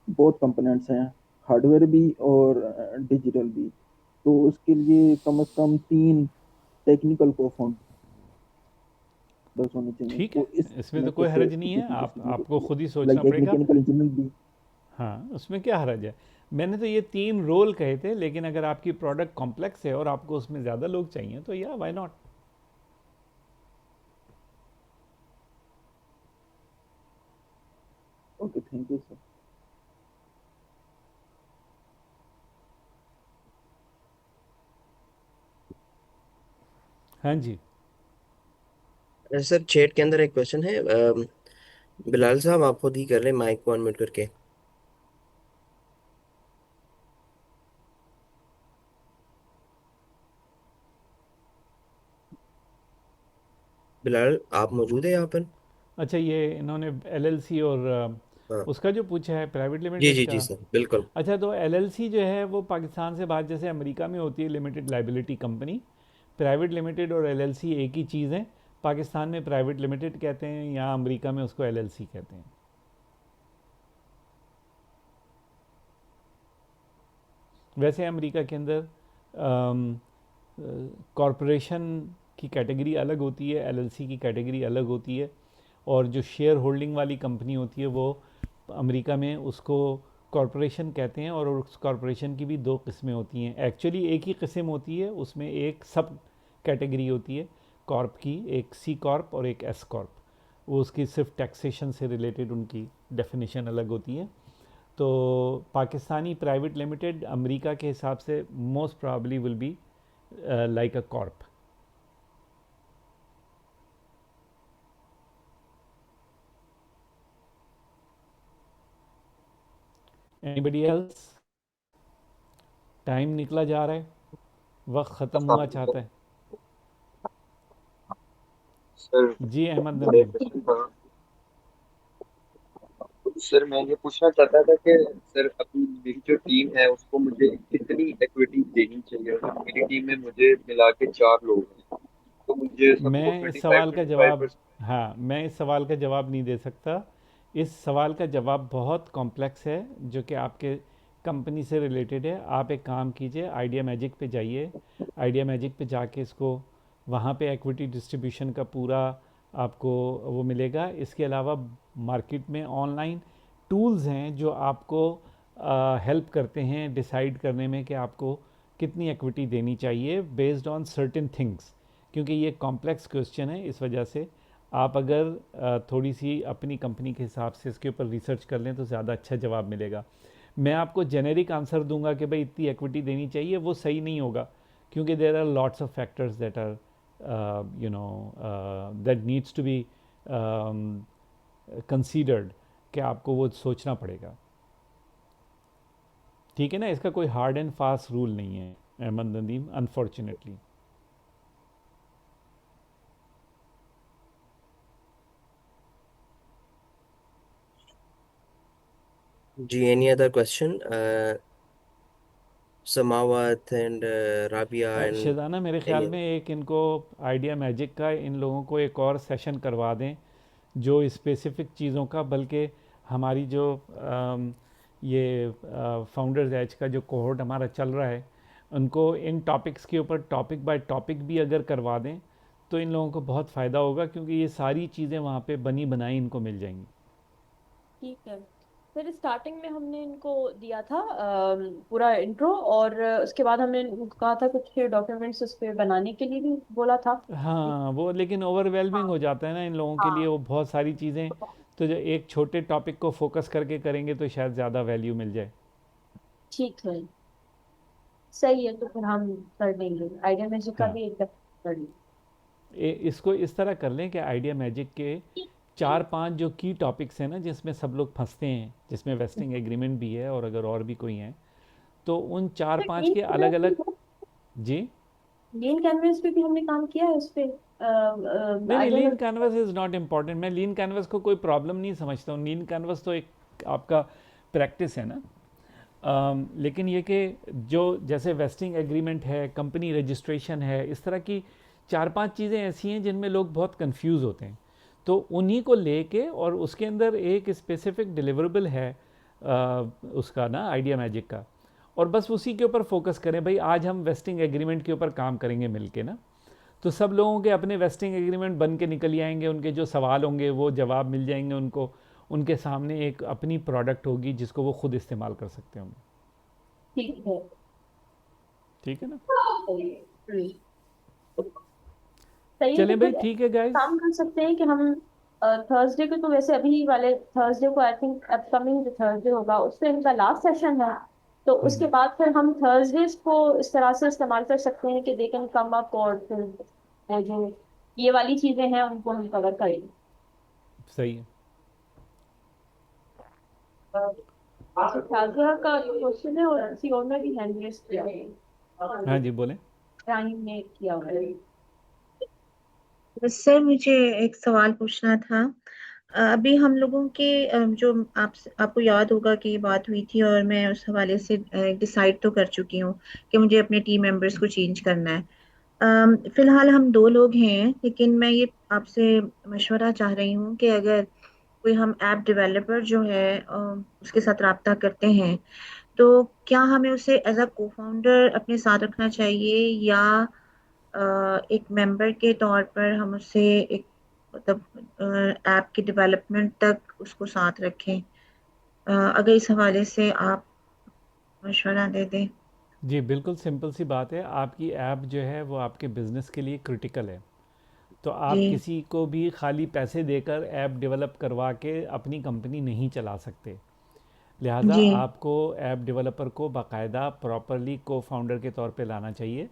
बहुत कंपोनेंट्स हैं, हार्डवेयर भी और डिजिटल भी। तो उसके लिए कम से कम 3 टेक्निकल को फाउंडर्स होने चाहिए। ठीक है, तो इसमें तो इसमें कोई कैसे हर्ज नहीं है, एप्लीकेशन हो आपको सकती है? खुद ही सोचना लाइक एक पड़ेगा। मैकेनिकल इंजीनियर भी। हाँ, उसमें क्या हर्ज है? मैंने तो ये 3 रोल कहे थे, लेकिन अगर आपकी प्रोडक्ट कॉम्प्लेक्स है और आपको उसमें ज़्यादा लोग चाहिए तो या why not. Okay, thank you sir. हाँ जी, सर चैट के अंदर एक क्वेश्चन है, बिलाल साहब आप खुद ही कर लें माइक को अनम्यूट करके। बिलाल आप मौजूद है यहाँ पर? अच्छा, ये इन्होंने एलएलसी और हाँ उसका जो पूछा है प्राइवेट जी लिमिटेड जी का। जी सर बिल्कुल। अच्छा, तो एलएलसी जो है वो पाकिस्तान से बाहर, जैसे अमेरिका में होती है limited liability company, private limited और एलएलसी एक ही चीज़ है। पाकिस्तान में प्राइवेट लिमिटेड कहते हैं, यहाँ अमेरिका में उसको एलएलसी कहते हैं। वैसे अमेरिका के अंदर कॉरपोरेशन की कैटेगरी अलग होती है, एलएलसी की कैटेगरी अलग होती है, और जो शेयर होल्डिंग वाली कंपनी होती है वो अमेरिका में उसको कॉरपोरेशन कहते हैं। और उस कॉरपोरेशन की भी 2 किस्में होती हैं, एक्चुअली एक ही किस्म होती है, उसमें एक सब कैटेगरी होती है कॉर्प की, एक सी कॉर्प और एक एस कॉर्प। वो उसकी सिर्फ टैक्सेशन से रिलेटेड उनकी डेफिनेशन अलग होती है। तो पाकिस्तानी प्राइवेट लिमिटेड अमेरिका के हिसाब से most probably will be like a Corp. Anybody else? Time निकला जा रहा है, वक्त ख़त्म हुआ चाहता है। सर जी अहमद मेरा नदीम। क्वेश्चन था, सर मैं ये पूछना चाहता था कि सर अपनी मेरी जो टीम है उसको मुझे कितनी इक्विटी देनी चाहिए। मेरी टीम में मुझे मिला के 4 लोग हैं, तो मुझे सबको मैं इस 25 सवाल का 25। जवाब हाँ, मैं इस सवाल का जवाब नहीं दे सकता। इस सवाल का जवाब बहुत कॉम्प्लेक्स है, जो कि आपके कंपनी से रिलेटेड है। आप एक काम कीजिए, आइडिया मैजिक पे जाइए, आइडिया मैजिक पे जाके इसको वहाँ पे इक्विटी डिस्ट्रीब्यूशन का पूरा आपको वो मिलेगा। इसके अलावा मार्केट में ऑनलाइन टूल्स हैं जो आपको हेल्प करते हैं डिसाइड करने में कि आपको कितनी इक्विटी देनी चाहिए बेस्ड ऑन सर्टेन थिंग्स। क्योंकि ये कॉम्प्लेक्स क्वेश्चन है, इस वजह से आप अगर थोड़ी सी अपनी कंपनी के हिसाब से इसके ऊपर रिसर्च कर लें तो ज़्यादा अच्छा जवाब मिलेगा। मैं आपको जेनेरिक आंसर दूंगा कि भाई इतनी इक्विटी देनी चाहिए, वो सही नहीं होगा, क्योंकि there are lots of factors that are that needs to be considered, कि आपको वो सोचना पड़ेगा। ठीक है ना, इसका कोई हार्ड एंड फास्ट रूल नहीं है अहमद नदीम, अनफॉर्चुनेटली। जी, any other question? Samawat and Rabia and Shazana, मेरे ख़्याल any में एक इनको आइडिया मैजिक का इन लोगों को एक और सेशन करवा दें जो स्पेसिफ़िक चीज़ों का, बल्कि हमारी जो ये फाउंडर्स एज का जो कोहोर्ट हमारा चल रहा है, उनको इन टॉपिक्स के ऊपर टॉपिक बाय टॉपिक भी अगर करवा दें तो इन लोगों को बहुत फ़ायदा होगा, क्योंकि ये सारी चीज़ें वहाँ पे बनी बनाई इनको मिल जाएंगी। ठीक है। फिर स्टार्टिंग में हमने इनको दिया था पूरा इंट्रो, और उसके बाद हमने इनको कहा था कुछ डॉक्यूमेंट्स उस पे बनाने के लिए भी बोला था। हाँ, वो लेकिन ओवरवेलमिंग हो जाता है ना इन लोगों के लिए, हाँ वो बहुत सारी चीज़ें, तो जो एक छोटे टॉपिक को फोकस करके करेंगे तो शायद ज़्यादा वैल्यू मिल जाए। ठीक है, सही है। तो फिर हम कर देंगे आइडिया मैजिक का हाँ, भी एक कर लेंगे। इसको इस तरह कर लें कि आइडिया मैजिक के 4-5 जो की टॉपिक्स हैं ना, जिसमें सब लोग फंसते हैं, जिसमें वेस्टिंग एग्रीमेंट भी है और अगर और भी कोई हैं, तो उन 4-5 के अलग अलग। जी, लीन कैनवस पे भी हमने काम किया है उस पे नहीं नहीं, lean idea. Canvas is not important. मैं लीन कैनवस को कोई प्रॉब्लम नहीं समझता हूँ। लीन कैनवस तो एक आपका प्रैक्टिस है ना। लेकिन ये कि जो जैसे वेस्टिंग एग्रीमेंट है, कंपनी रजिस्ट्रेशन है, इस तरह की 4-5 चीज़ें ऐसी हैं जिनमें लोग बहुत कंफ्यूज होते हैं, तो उन्हीं को लेके और उसके अंदर एक स्पेसिफिक डिलीवरेबल है उसका ना, आइडिया मैजिक का, और बस उसी के ऊपर फोकस करें। भाई आज हम वेस्टिंग एग्रीमेंट के ऊपर काम करेंगे मिलके ना, तो सब लोगों के अपने वेस्टिंग एग्रीमेंट बन के निकल आएंगे, उनके जो सवाल होंगे वो जवाब मिल जाएंगे उनको, उनके सामने एक अपनी प्रोडक्ट होगी जिसको वो खुद इस्तेमाल कर सकते होंगे। ठीक है। ठीक है ना, सही है। सही है। तो चलें भाई, फिर ठीक है गाइज। काम कर सकते हैं कि हम थर्सडे को, तो वैसे अभी वाले थर्सडे को आई थिंक अपकमिंग जो थर्सडे होगा उस पे इनका लास्ट सेशन है, तो उसके बाद फिर हम थर्सडेज को इस तरह से इस्तेमाल कर सकते हैं कि दे कैन कम अप, और फिर वो जो ये वाली चीजें हैं उनको हम कवर करेंगे। सही है। शाजिया का क्वेश्चन है और किसी और ने भी हैंड रेस किया है, हाँ जी, बोलें। टाइम ने किया हुआ है। सर मुझे एक सवाल पूछना था। अभी हम लोगों के जो आपको याद होगा कि ये बात हुई थी और मैं उस हवाले से डिसाइड तो कर चुकी हूँ कि मुझे अपने टीम मेंबर्स को चेंज करना है। फिलहाल हम 2 लोग हैं, लेकिन मैं ये आपसे मशवरा चाह रही हूँ कि अगर कोई हम ऐप डेवलपर जो है उसके साथ रब्ता करते हैं, तो क्या हमें उसे एज अ को फाउंडर अपने साथ रखना चाहिए, या एक मेंबर के तौर पर हम उसे एक मतलब ऐप की डेवलपमेंट तक उसको साथ रखें? अगर इस हवाले से आप मशवरा दे दें। जी, बिल्कुल सिंपल सी बात है। आपकी ऐप जो है वो आपके बिज़नेस के लिए क्रिटिकल है, तो आप जी किसी को भी खाली पैसे देकर ऐप डेवलप करवा के अपनी कंपनी नहीं चला सकते। लिहाजा जी आपको ऐप डेवलपर को बाकायदा प्रॉपरली को फाउंडर के तौर पे लाना चाहिए,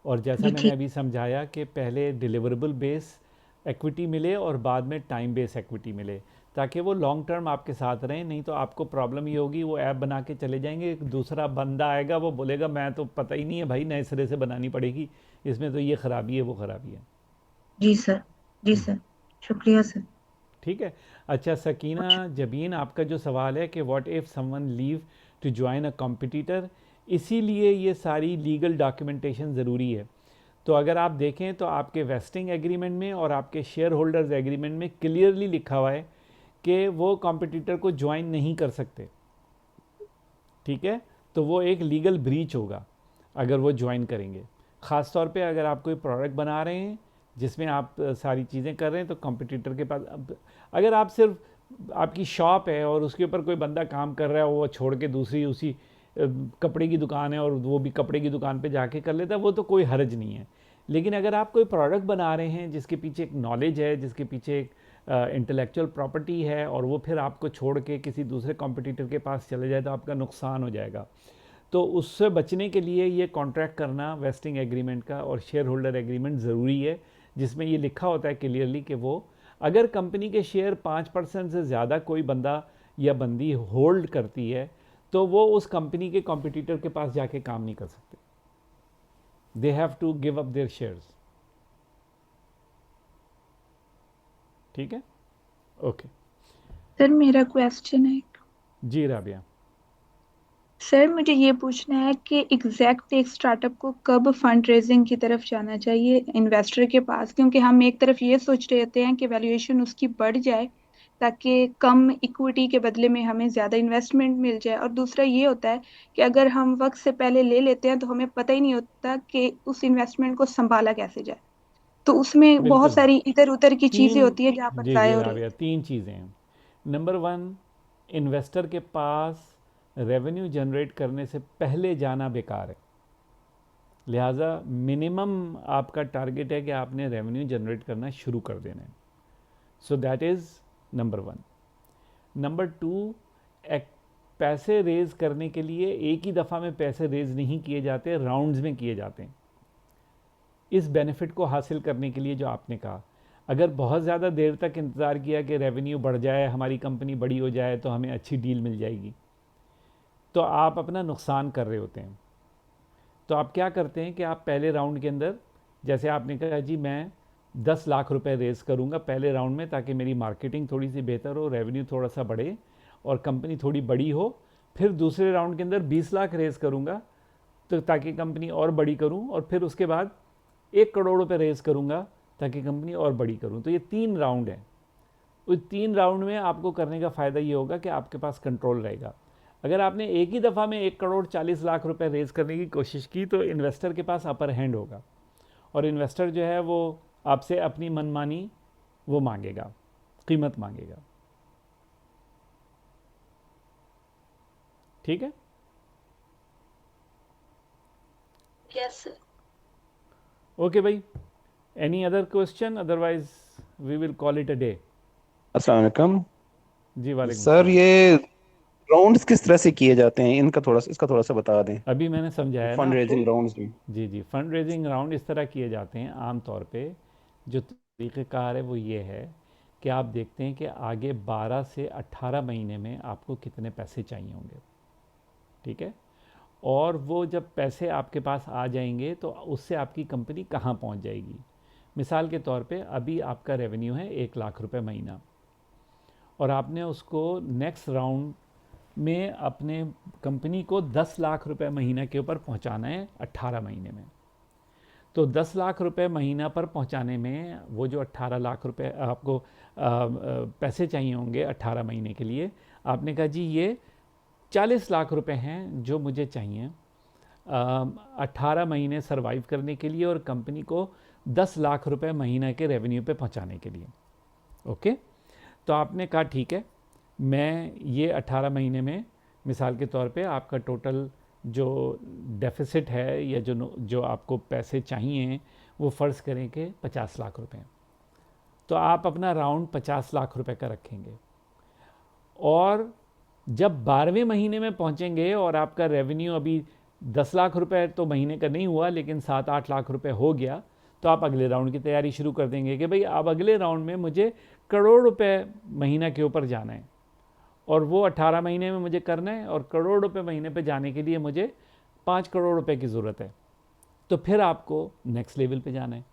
और जैसा जी मैंने ठीक। अभी समझाया कि पहले डिलीवरेबल बेस इक्विटी मिले और बाद में टाइम बेस इक्विटी मिले, ताकि वो लॉन्ग टर्म आपके साथ रहें। नहीं तो आपको प्रॉब्लम ये होगी, वो ऐप बना के चले जाएंगे, एक दूसरा बंदा आएगा, वो बोलेगा मैं तो पता ही नहीं है भाई, नए सिरे से बनानी पड़ेगी, इसमें तो ये ख़राबी है वो ख़राबी है। जी सर। जी सर, शुक्रिया सर। ठीक है। अच्छा सकीना जबीन, आपका जो सवाल है कि what if someone leave to join a competitor, इसीलिए ये सारी लीगल डॉक्यूमेंटेशन ज़रूरी है। तो अगर आप देखें तो आपके वेस्टिंग एग्रीमेंट में और आपके शेयर होल्डर्स एग्रीमेंट में क्लियरली लिखा हुआ है कि वो कॉम्पिटिटर को ज्वाइन नहीं कर सकते। ठीक है, तो वो एक लीगल ब्रीच होगा अगर वो ज्वाइन करेंगे। ख़ास तौर पे अगर आप कोई प्रोडक्ट बना रहे हैं जिसमें आप सारी चीज़ें कर रहे हैं, तो कॉम्पिटिटर के पास अगर आप सिर्फ आपकी शॉप है और उसके ऊपर कोई बंदा काम कर रहा है, वो छोड़ के दूसरी उसी कपड़े की दुकान है और वो भी कपड़े की दुकान पे जाके कर लेता है, वो तो कोई हर्ज नहीं है। लेकिन अगर आप कोई प्रोडक्ट बना रहे हैं जिसके पीछे एक नॉलेज है, जिसके पीछे एक इंटेलेक्चुअल प्रॉपर्टी है, और वो फिर आपको छोड़ के किसी दूसरे कॉम्पिटिटर के पास चले जाए, तो आपका नुकसान हो जाएगा। तो उससे बचने के लिए ये कॉन्ट्रैक्ट करना वेस्टिंग एग्रीमेंट का और शेयर होल्डर एग्रीमेंट ज़रूरी है, जिसमें ये लिखा होता है क्लियरली कि वो अगर कंपनी के शेयर 5% से ज़्यादा कोई बंदा या बंदी होल्ड करती है तो वो उस कंपनी के कॉम्पिटिटर के पास जाके काम नहीं कर सकते. They have to give up their shares. ठीक है, ओके. सर मेरा क्वेश्चन है, जी राबिया. सर मुझे ये पूछना है कि एग्जैक्ट एक स्टार्टअप को कब फंड रेजिंग की तरफ जाना चाहिए इन्वेस्टर के पास, क्योंकि हम एक तरफ ये सोच रहे होते हैं कि वैल्यूएशन उसकी बढ़ जाए ताकि कम इक्विटी के बदले में हमें ज़्यादा इन्वेस्टमेंट मिल जाए, और दूसरा ये होता है कि अगर हम वक्त से पहले ले लेते हैं तो हमें पता ही नहीं होता कि उस इन्वेस्टमेंट को संभाला कैसे जाए, तो उसमें बहुत बिल्कुल. सारी इधर उधर की चीज़ें तीन, होती है जहाँ पर जी ज़ाया जी हो रही राबिया, है. 3 चीज़ें हैं. नंबर 1, इन्वेस्टर के पास रेवेन्यू जनरेट करने से पहले जाना बेकार है. लिहाजा मिनिमम आपका टारगेट है कि आपने रेवेन्यू जनरेट करना शुरू कर देना है. So that is number 1. Number 2, पैसे रेज करने के लिए एक ही दफ़ा में पैसे रेज नहीं किए जाते, राउंड्स में किए जाते हैं. इस बेनिफिट को हासिल करने के लिए जो आपने कहा, अगर बहुत ज़्यादा देर तक इंतज़ार किया कि रेवेन्यू बढ़ जाए, हमारी कंपनी बड़ी हो जाए तो हमें अच्छी डील मिल जाएगी, तो आप अपना नुकसान कर रहे होते हैं. तो आप क्या करते हैं कि आप पहले राउंड के अंदर, जैसे आपने कहा जी मैं 10 लाख रुपए रेज़ करूंगा पहले राउंड में ताकि मेरी मार्केटिंग थोड़ी सी बेहतर हो, रेवेन्यू थोड़ा सा बढ़े और कंपनी थोड़ी बड़ी हो. फिर दूसरे राउंड के अंदर 20 लाख रेज़ करूंगा तो ताकि कंपनी और बड़ी करूं, और फिर उसके बाद 1 करोड़ रुपए रेज़ करूंगा ताकि कंपनी और बड़ी करूं. तो ये 3 राउंड हैं. उस 3 राउंड में आपको करने का फ़ायदा ये होगा कि आपके पास कंट्रोल रहेगा. अगर आपने एक ही दफ़ा में 1 करोड़ 40 लाख रुपए रेज़ करने की कोशिश की तो इन्वेस्टर के पास अपर हैंड होगा, और इन्वेस्टर जो है वो आपसे अपनी मनमानी वो मांगेगा, कीमत मांगेगा. ठीक है. Yes sir. ओके भाई, any other question? Otherwise we will call it a day. अस्सलाम वालेकुम जी वालेकुम सर. सलाम. ये राउंड्स किस तरह से किए जाते हैं, इसका थोड़ा सा बता दें. अभी मैंने समझाया ना फंड आपको. रेजिंग राउंड्स में. जी जी, फंड रेजिंग राउंड इस तरह किए जाते हैं आम तौर पे. जो तरीक़ेकार है वो ये है कि आप देखते हैं कि आगे 12 से 18 महीने में आपको कितने पैसे चाहिए होंगे. ठीक है. और वो जब पैसे आपके पास आ जाएंगे तो उससे आपकी कंपनी कहाँ पहुँच जाएगी. मिसाल के तौर पे अभी आपका रेवेन्यू है 1 लाख रुपए महीना, और आपने उसको नेक्स्ट राउंड में अपने कंपनी को 10 लाख रुपए महीना के ऊपर पहुंचाना है 18 महीने में. तो 10 लाख रुपए महीना पर पहुंचाने में वो जो 18 लाख रुपए आपको पैसे चाहिए होंगे 18 महीने के लिए, आपने कहा जी ये 40 लाख रुपए हैं जो मुझे चाहिए 18 महीने सरवाइव करने के लिए और कंपनी को 10 लाख रुपए महीना के रेवेन्यू पे पहुंचाने के लिए. ओके. तो आपने कहा ठीक है, मैं ये 18 महीने में मिसाल के तौर पे आपका टोटल जो डेफिसिट है या जो आपको पैसे चाहिए वो फ़र्ज़ करें कि 50 लाख रुपए. तो आप अपना राउंड 50 लाख रुपए का रखेंगे, और जब 12वें महीने में पहुंचेंगे और आपका रेवेन्यू अभी 10 लाख रुपए तो महीने का नहीं हुआ लेकिन 7-8 लाख रुपए हो गया, तो आप अगले राउंड की तैयारी शुरू कर देंगे कि भाई अब अगले राउंड में मुझे करोड़ रुपए महीना के ऊपर जाना है, और वो 18 महीने में मुझे करना है, और करोड़ रुपए महीने पे जाने के लिए मुझे 5 करोड़ रुपए की ज़रूरत है. तो फिर आपको नेक्स्ट लेवल पे जाना है.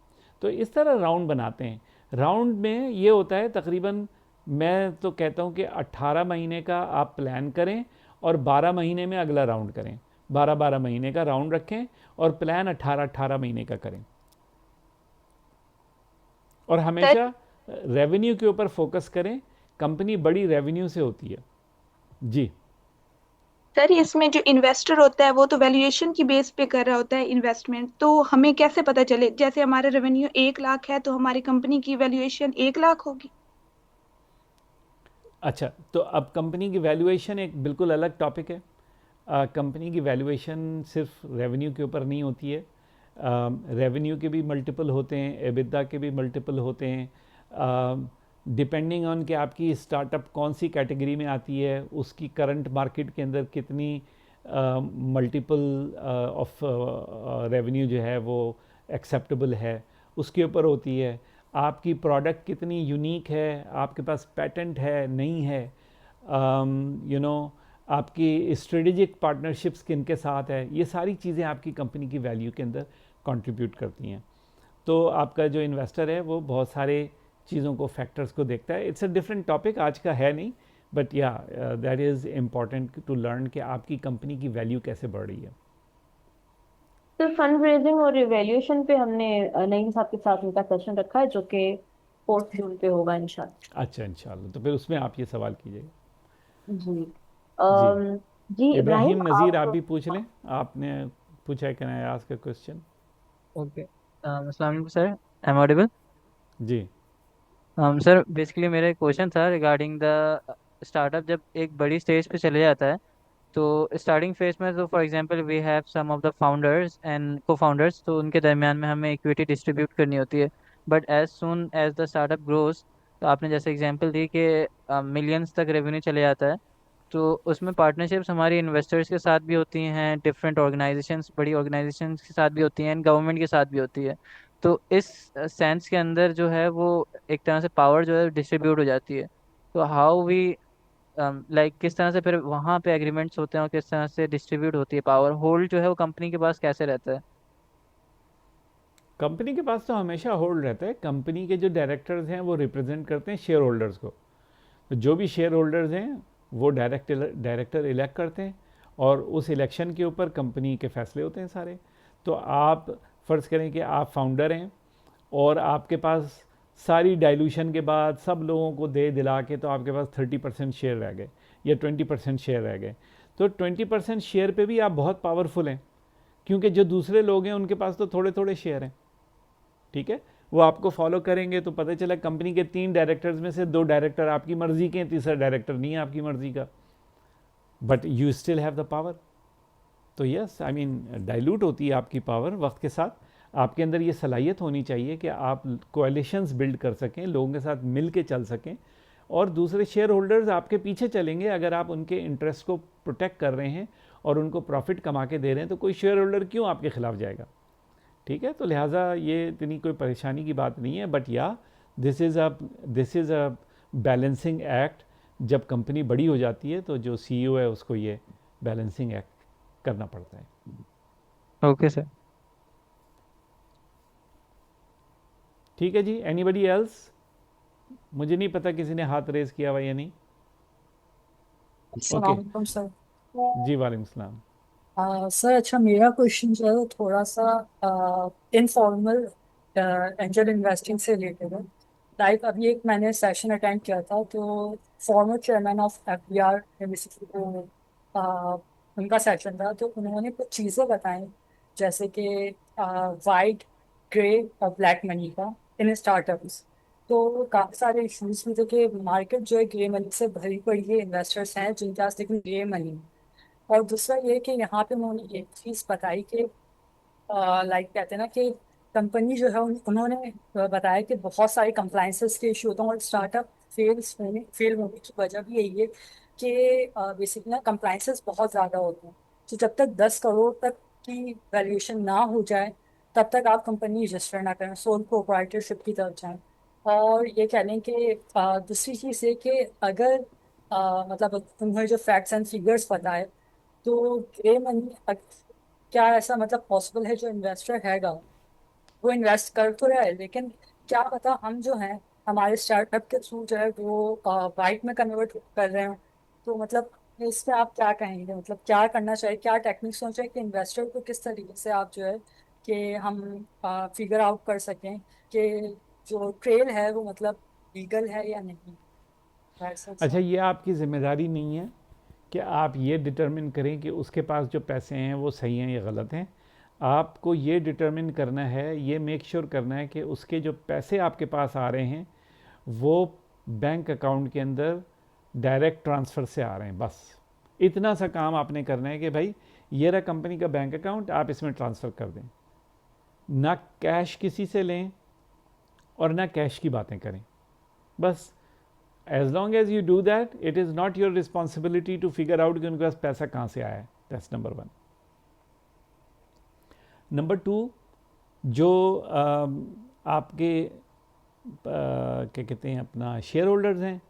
तो इस तरह राउंड बनाते हैं. राउंड में ये होता है तकरीबन, मैं तो कहता हूँ कि 18 महीने का आप प्लान करें और 12 महीने में अगला राउंड करें. 12-12 महीने का राउंड रखें और प्लान 18-18 महीने का करें, और हमेशा रेवेन्यू के ऊपर फोकस करें. कंपनी बड़ी रेवेन्यू से होती है. जी सर इसमें जो इन्वेस्टर होता है वो तो वैल्यूएशन की बेस पे कर रहा होता है इन्वेस्टमेंट, तो हमें कैसे पता चले, जैसे हमारा रेवेन्यू 1 लाख है तो हमारी कंपनी की वैल्यूएशन 1 लाख होगी. अच्छा, तो अब कंपनी की वैल्यूएशन एक बिल्कुल अलग टॉपिक है. कंपनी की वैल्यूएशन सिर्फ रेवेन्यू के ऊपर नहीं होती है. रेवेन्यू के भी मल्टीपल होते हैं, एबिदा के भी मल्टीपल होते हैं, डिपेंडिंग ऑन कि आपकी स्टार्टअप कौन सी कैटेगरी में आती है, उसकी करंट मार्केट के अंदर कितनी मल्टीपल ऑफ रेवेन्यू जो है वो एक्सेप्टेबल है, उसके ऊपर होती है। आपकी प्रोडक्ट कितनी यूनिक है, आपके पास पेटेंट है नहीं है, यू नो आपकी स्ट्रेटेजिक पार्टनरशिप्स किन के साथ है, ये सारी चीज़ें आपकी कंपनी की वैल्यू के अंदर कंट्रीब्यूट करती हैं। तो आपका जो इन्वेस्टर है वो बहुत सारे चीज़ों को, फैक्टर्स को देखता है। इट्स अ डिफरेंट टॉपिक, आज का है नहीं, but yeah that is important to learn कि आपकी कंपनी की वैल्यू कैसे बढ़ रही है। तो फंड रेजिंग और इवैल्यूएशन पे हमने नईम साहब के साथ उनका सेशन रखा है जो कि 4 जून पे होगा इंशाल्लाह। अच्छा, इंशाल्लाह, तो फिर उसमें आप ये सवाल कीजिएगा। जी जी, जी इब्राहिम इब्राहिम नज़ीर आप आप भी पूछ लें, आपने पूछा है, can I ask a question? Okay, अस्सलाम वालेकुम सर, आई एम ऑडिबल? जी सर बेसिकली मेरा एक क्वेश्चन था रिगार्डिंग द स्टार्टअप। जब एक बड़ी स्टेज पे चले जाता है तो स्टार्टिंग फेज में, तो for example we have some of the founders and cofounders, तो उनके दरमियान में हमें इक्विटी डिस्ट्रीब्यूट करनी होती है। But as soon as the startup grows, तो आपने जैसे एग्जांपल दी कि मिलियंस तक रेवेन्यू चले जाता है, तो उसमें पार्टनरशिप्स हमारी इन्वेस्टर्स के साथ भी होती हैं, डिफरेंट ऑर्गेनाइजेशंस, बड़ी ऑर्गेनाइजेशंस के साथ भी होती हैं, गवर्नमेंट के साथ भी होती है। तो इस सेंस के अंदर जो है वो एक तरह से पावर जो है डिस्ट्रीब्यूट हो जाती है। तो हाउ वी लाइक किस तरह से फिर वहाँ पे एग्रीमेंट्स होते हैं और किस तरह से डिस्ट्रीब्यूट होती है पावर, होल्ड जो है वो कंपनी के पास कैसे रहता है? कंपनी के पास तो हमेशा होल्ड रहता है। कंपनी के जो डायरेक्टर्स हैं वो रिप्रेजेंट करते हैं शेयर होल्डर्स को। तो जो भी शेयर होल्डर्स हैं वो डायरेक्टर इलेक्ट करते हैं और उस इलेक्शन के ऊपर कंपनी के फैसले होते हैं सारे। तो आप फ़र्ज़ करें कि आप फाउंडर हैं और आपके पास सारी डाइल्यूशन के बाद सब लोगों को दे दिला के तो आपके पास 30% शेयर रह गए या 20% शेयर रह गए। तो 20% शेयर पे भी आप बहुत पावरफुल हैं, क्योंकि जो दूसरे लोग हैं उनके पास तो थोड़े थोड़े शेयर हैं, ठीक है। वो आपको फॉलो करेंगे तो पता चला कंपनी के 3 डायरेक्टर्स में से 2 डायरेक्टर आपकी मर्ज़ी के हैं, तीसरा डायरेक्टर नहीं है आपकी मर्ज़ी का, but you still have the power. तो यस, आई मीन डाइल्यूट होती है आपकी पावर वक्त के साथ। आपके अंदर ये सलाहियत होनी चाहिए कि आप कोalitions बिल्ड कर सकें, लोगों के साथ मिल के चल सकें, और दूसरे शेयर होल्डर्स आपके पीछे चलेंगे अगर आप उनके इंटरेस्ट को प्रोटेक्ट कर रहे हैं और उनको प्रॉफिट कमा के दे रहे हैं। तो कोई शेयर होल्डर क्यों आपके खिलाफ जाएगा, ठीक है। तो लिहाजा ये इतनी कोई परेशानी की बात नहीं है, बट या this is a balancing act. जब कंपनी बड़ी हो जाती है तो जो CEO है उसको ये बैलेंसिंग एक्ट करना पड़ता है। Okay sir. ठीक है जी, एनीबडी एल्स? मुझे नहीं पता किसी ने हाथ रेज किया हुआ या नहीं। ओके अस्सलाम सर। जी, वालेकुम सलाम। सर अच्छा, मेरा क्वेश्चन जो है वो थोड़ा सा इनफॉर्मल एंजल इन्वेस्टिंग से रिलेटेड है। लाइक अभी एक मैंने सेशन अटेंड किया था, तो फॉर्मर चेयरमैन ऑफ FBR ने बेसिकली वो उनका सेशन था, तो उन्होंने कुछ चीज़ें बताई जैसे कि वाइट, ग्रे और ब्लैक मनी का इन स्टार्टअप्स। तो काफ़ी सारे इशूज़ भी थे कि मार्केट जो है ग्रे मनी से भरी पड़ी है, इन्वेस्टर्स हैं जिनके पास लेकिन ग्रे मनी है। और दूसरा ये कि यहाँ पे उन्होंने एक चीज़ बताई कि लाइक कहते हैं ना कि कंपनी जो है उन्होंने बताया कि बहुत सारे कंप्लाइंसेस के इशू होते हैं, और स्टार्टअप फेल होने की वजह भी यही है कि बेसिकली ना कंप्लाइंसेस बहुत ज़्यादा होते हैं। तो जब तक 10 करोड़ तक की वैल्यूएशन ना हो जाए तब तक आप कंपनी रजिस्टर ना करें, सोल प्रोप्राइटरशिप की तरफ जाएं। और ये कह लें कि दूसरी चीज़ ये कि अगर मतलब उन्होंने जो फैक्ट्स एंड फिगर्स बताए, तो ग्रे मनी क्या ऐसा मतलब पॉसिबल है जो इन्वेस्टर हैगा वो इन्वेस्ट कर तो रहा है, लेकिन क्या पता हम जो हैं हमारे स्टार्टअप के थ्रू जो है वो वाइट में कन्वर्ट कर रहे हैं। तो मतलब इस पे आप क्या कहेंगे, मतलब क्या करना चाहिए, क्या टेक्निक्स होना चाहिए कि इन्वेस्टर को किस तरीके से आप जो है कि हम फिगर आउट कर सकें कि जो ट्रेल है वो मतलब लीगल है या नहीं। अच्छा, ये आपकी ज़िम्मेदारी नहीं है कि आप ये डिटरमिन करें कि उसके पास जो पैसे हैं वो सही हैं या गलत हैं। आपको ये डिटरमिन करना है, ये मेक श्योर करना है कि उसके जो पैसे आपके पास आ रहे हैं वो बैंक अकाउंट के अंदर डायरेक्ट ट्रांसफ़र से आ रहे हैं। बस इतना सा काम आपने करना है कि भाई ये रहा कंपनी का बैंक अकाउंट, आप इसमें ट्रांसफ़र कर दें। ना कैश किसी से लें और ना कैश की बातें करें। बस as long as you do that, it is not your responsibility to figure out कि उनके पास पैसा कहाँ से आया है। That's number 1. नंबर 2, जो आपके क्या कहते हैं अपना शेयर होल्डर्स हैं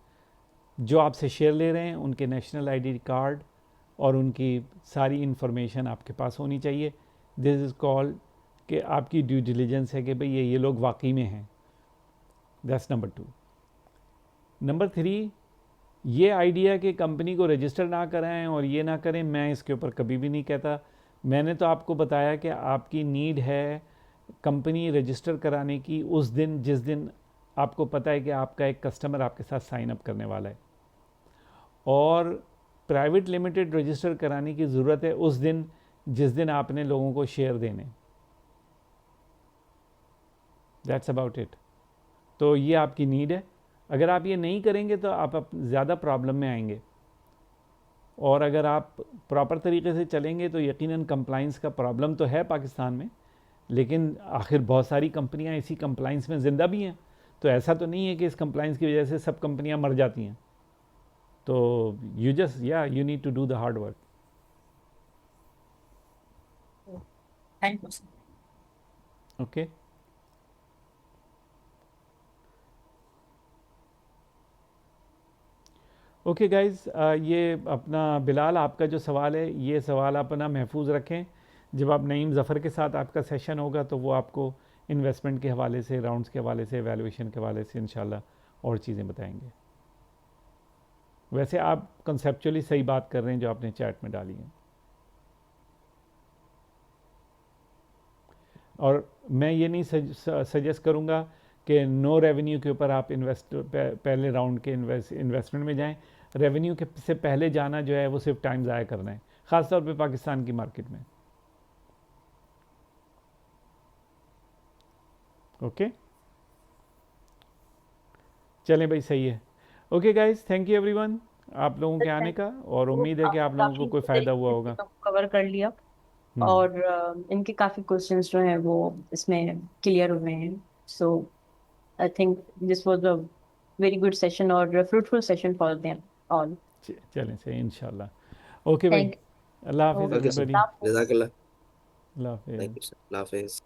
जो आपसे शेयर ले रहे हैं, उनके नेशनल आईडी कार्ड और उनकी सारी इन्फॉर्मेशन आपके पास होनी चाहिए. दिस इज़ कॉल्ड कि आपकी ड्यू डिलिजेंस है कि भाई ये लोग वाकई में हैं. That's number 2. नंबर 3, ये आइडिया कि कंपनी को रजिस्टर ना कराएं और ये ना करें, मैं इसके ऊपर कभी भी नहीं कहता. मैंने तो आपको बताया कि आपकी नीड है कंपनी रजिस्टर कराने की उस दिन जिस दिन आपको पता है कि आपका एक कस्टमर आपके साथ साइन अप करने वाला है, और प्राइवेट लिमिटेड रजिस्टर कराने की ज़रूरत है उस दिन जिस दिन आपने लोगों को शेयर देने. That's about it. तो ये आपकी नीड है. अगर आप ये नहीं करेंगे तो आप ज़्यादा प्रॉब्लम में आएंगे, और अगर आप प्रॉपर तरीके से चलेंगे तो यकीनन कंप्लाइंस का प्रॉब्लम तो है पाकिस्तान में, लेकिन आखिर बहुत सारी कंपनियां इसी कंप्लाइंस में ज़िंदा भी हैं. तो ऐसा तो नहीं है कि इस कंप्लाइंस की वजह से सब कंपनियां मर जाती हैं. तो you need to do the hard work. Thank you. Okay. Okay guys, ये अपना बिलाल आपका जो सवाल है, ये सवाल आप अपना महफूज रखें. जब आप नईम ज़फ़र के साथ आपका सेशन होगा तो वो आपको इन्वेस्टमेंट के हवाले से, राउंड्स के हवाले से, वैल्यूएशन के हवाले से इंशाल्लाह और चीज़ें बताएंगे. वैसे आप कंसेप्चुअली सही बात कर रहे हैं जो आपने चैट में डाली है. और मैं ये नहीं सजेस्ट करूँगा कि नो रेवेन्यू के ऊपर आप पहले राउंड के इन्वेस्टमेंट में जाएं. रेवेन्यू के से पहले जाना जो है वो सिर्फ टाइम ज़ाया करना है, ख़ास तौर पे पाकिस्तान की मार्केट में. ओके, चलें भाई, सही है. Okay guys, thank you everyone आप लोगों के आने का, और उम्मीद है कि आप लोगों को कोई फ़ायदा हुआ होगा. कवर कर लिया, और इनके काफ़ी क्वेश्चंस जो हैं वो इसमें क्लियर हुए हैं. So I think this was a very good session और fruitful session for them all. चलें सही इंशाल्लाह. ओके भाई, अल्लाह हाफिज़ एवरीबॉडी. जज़ाकल्लाह. अल्लाह हाफिज़. Thank you sir. अल्लाह हाफिज़.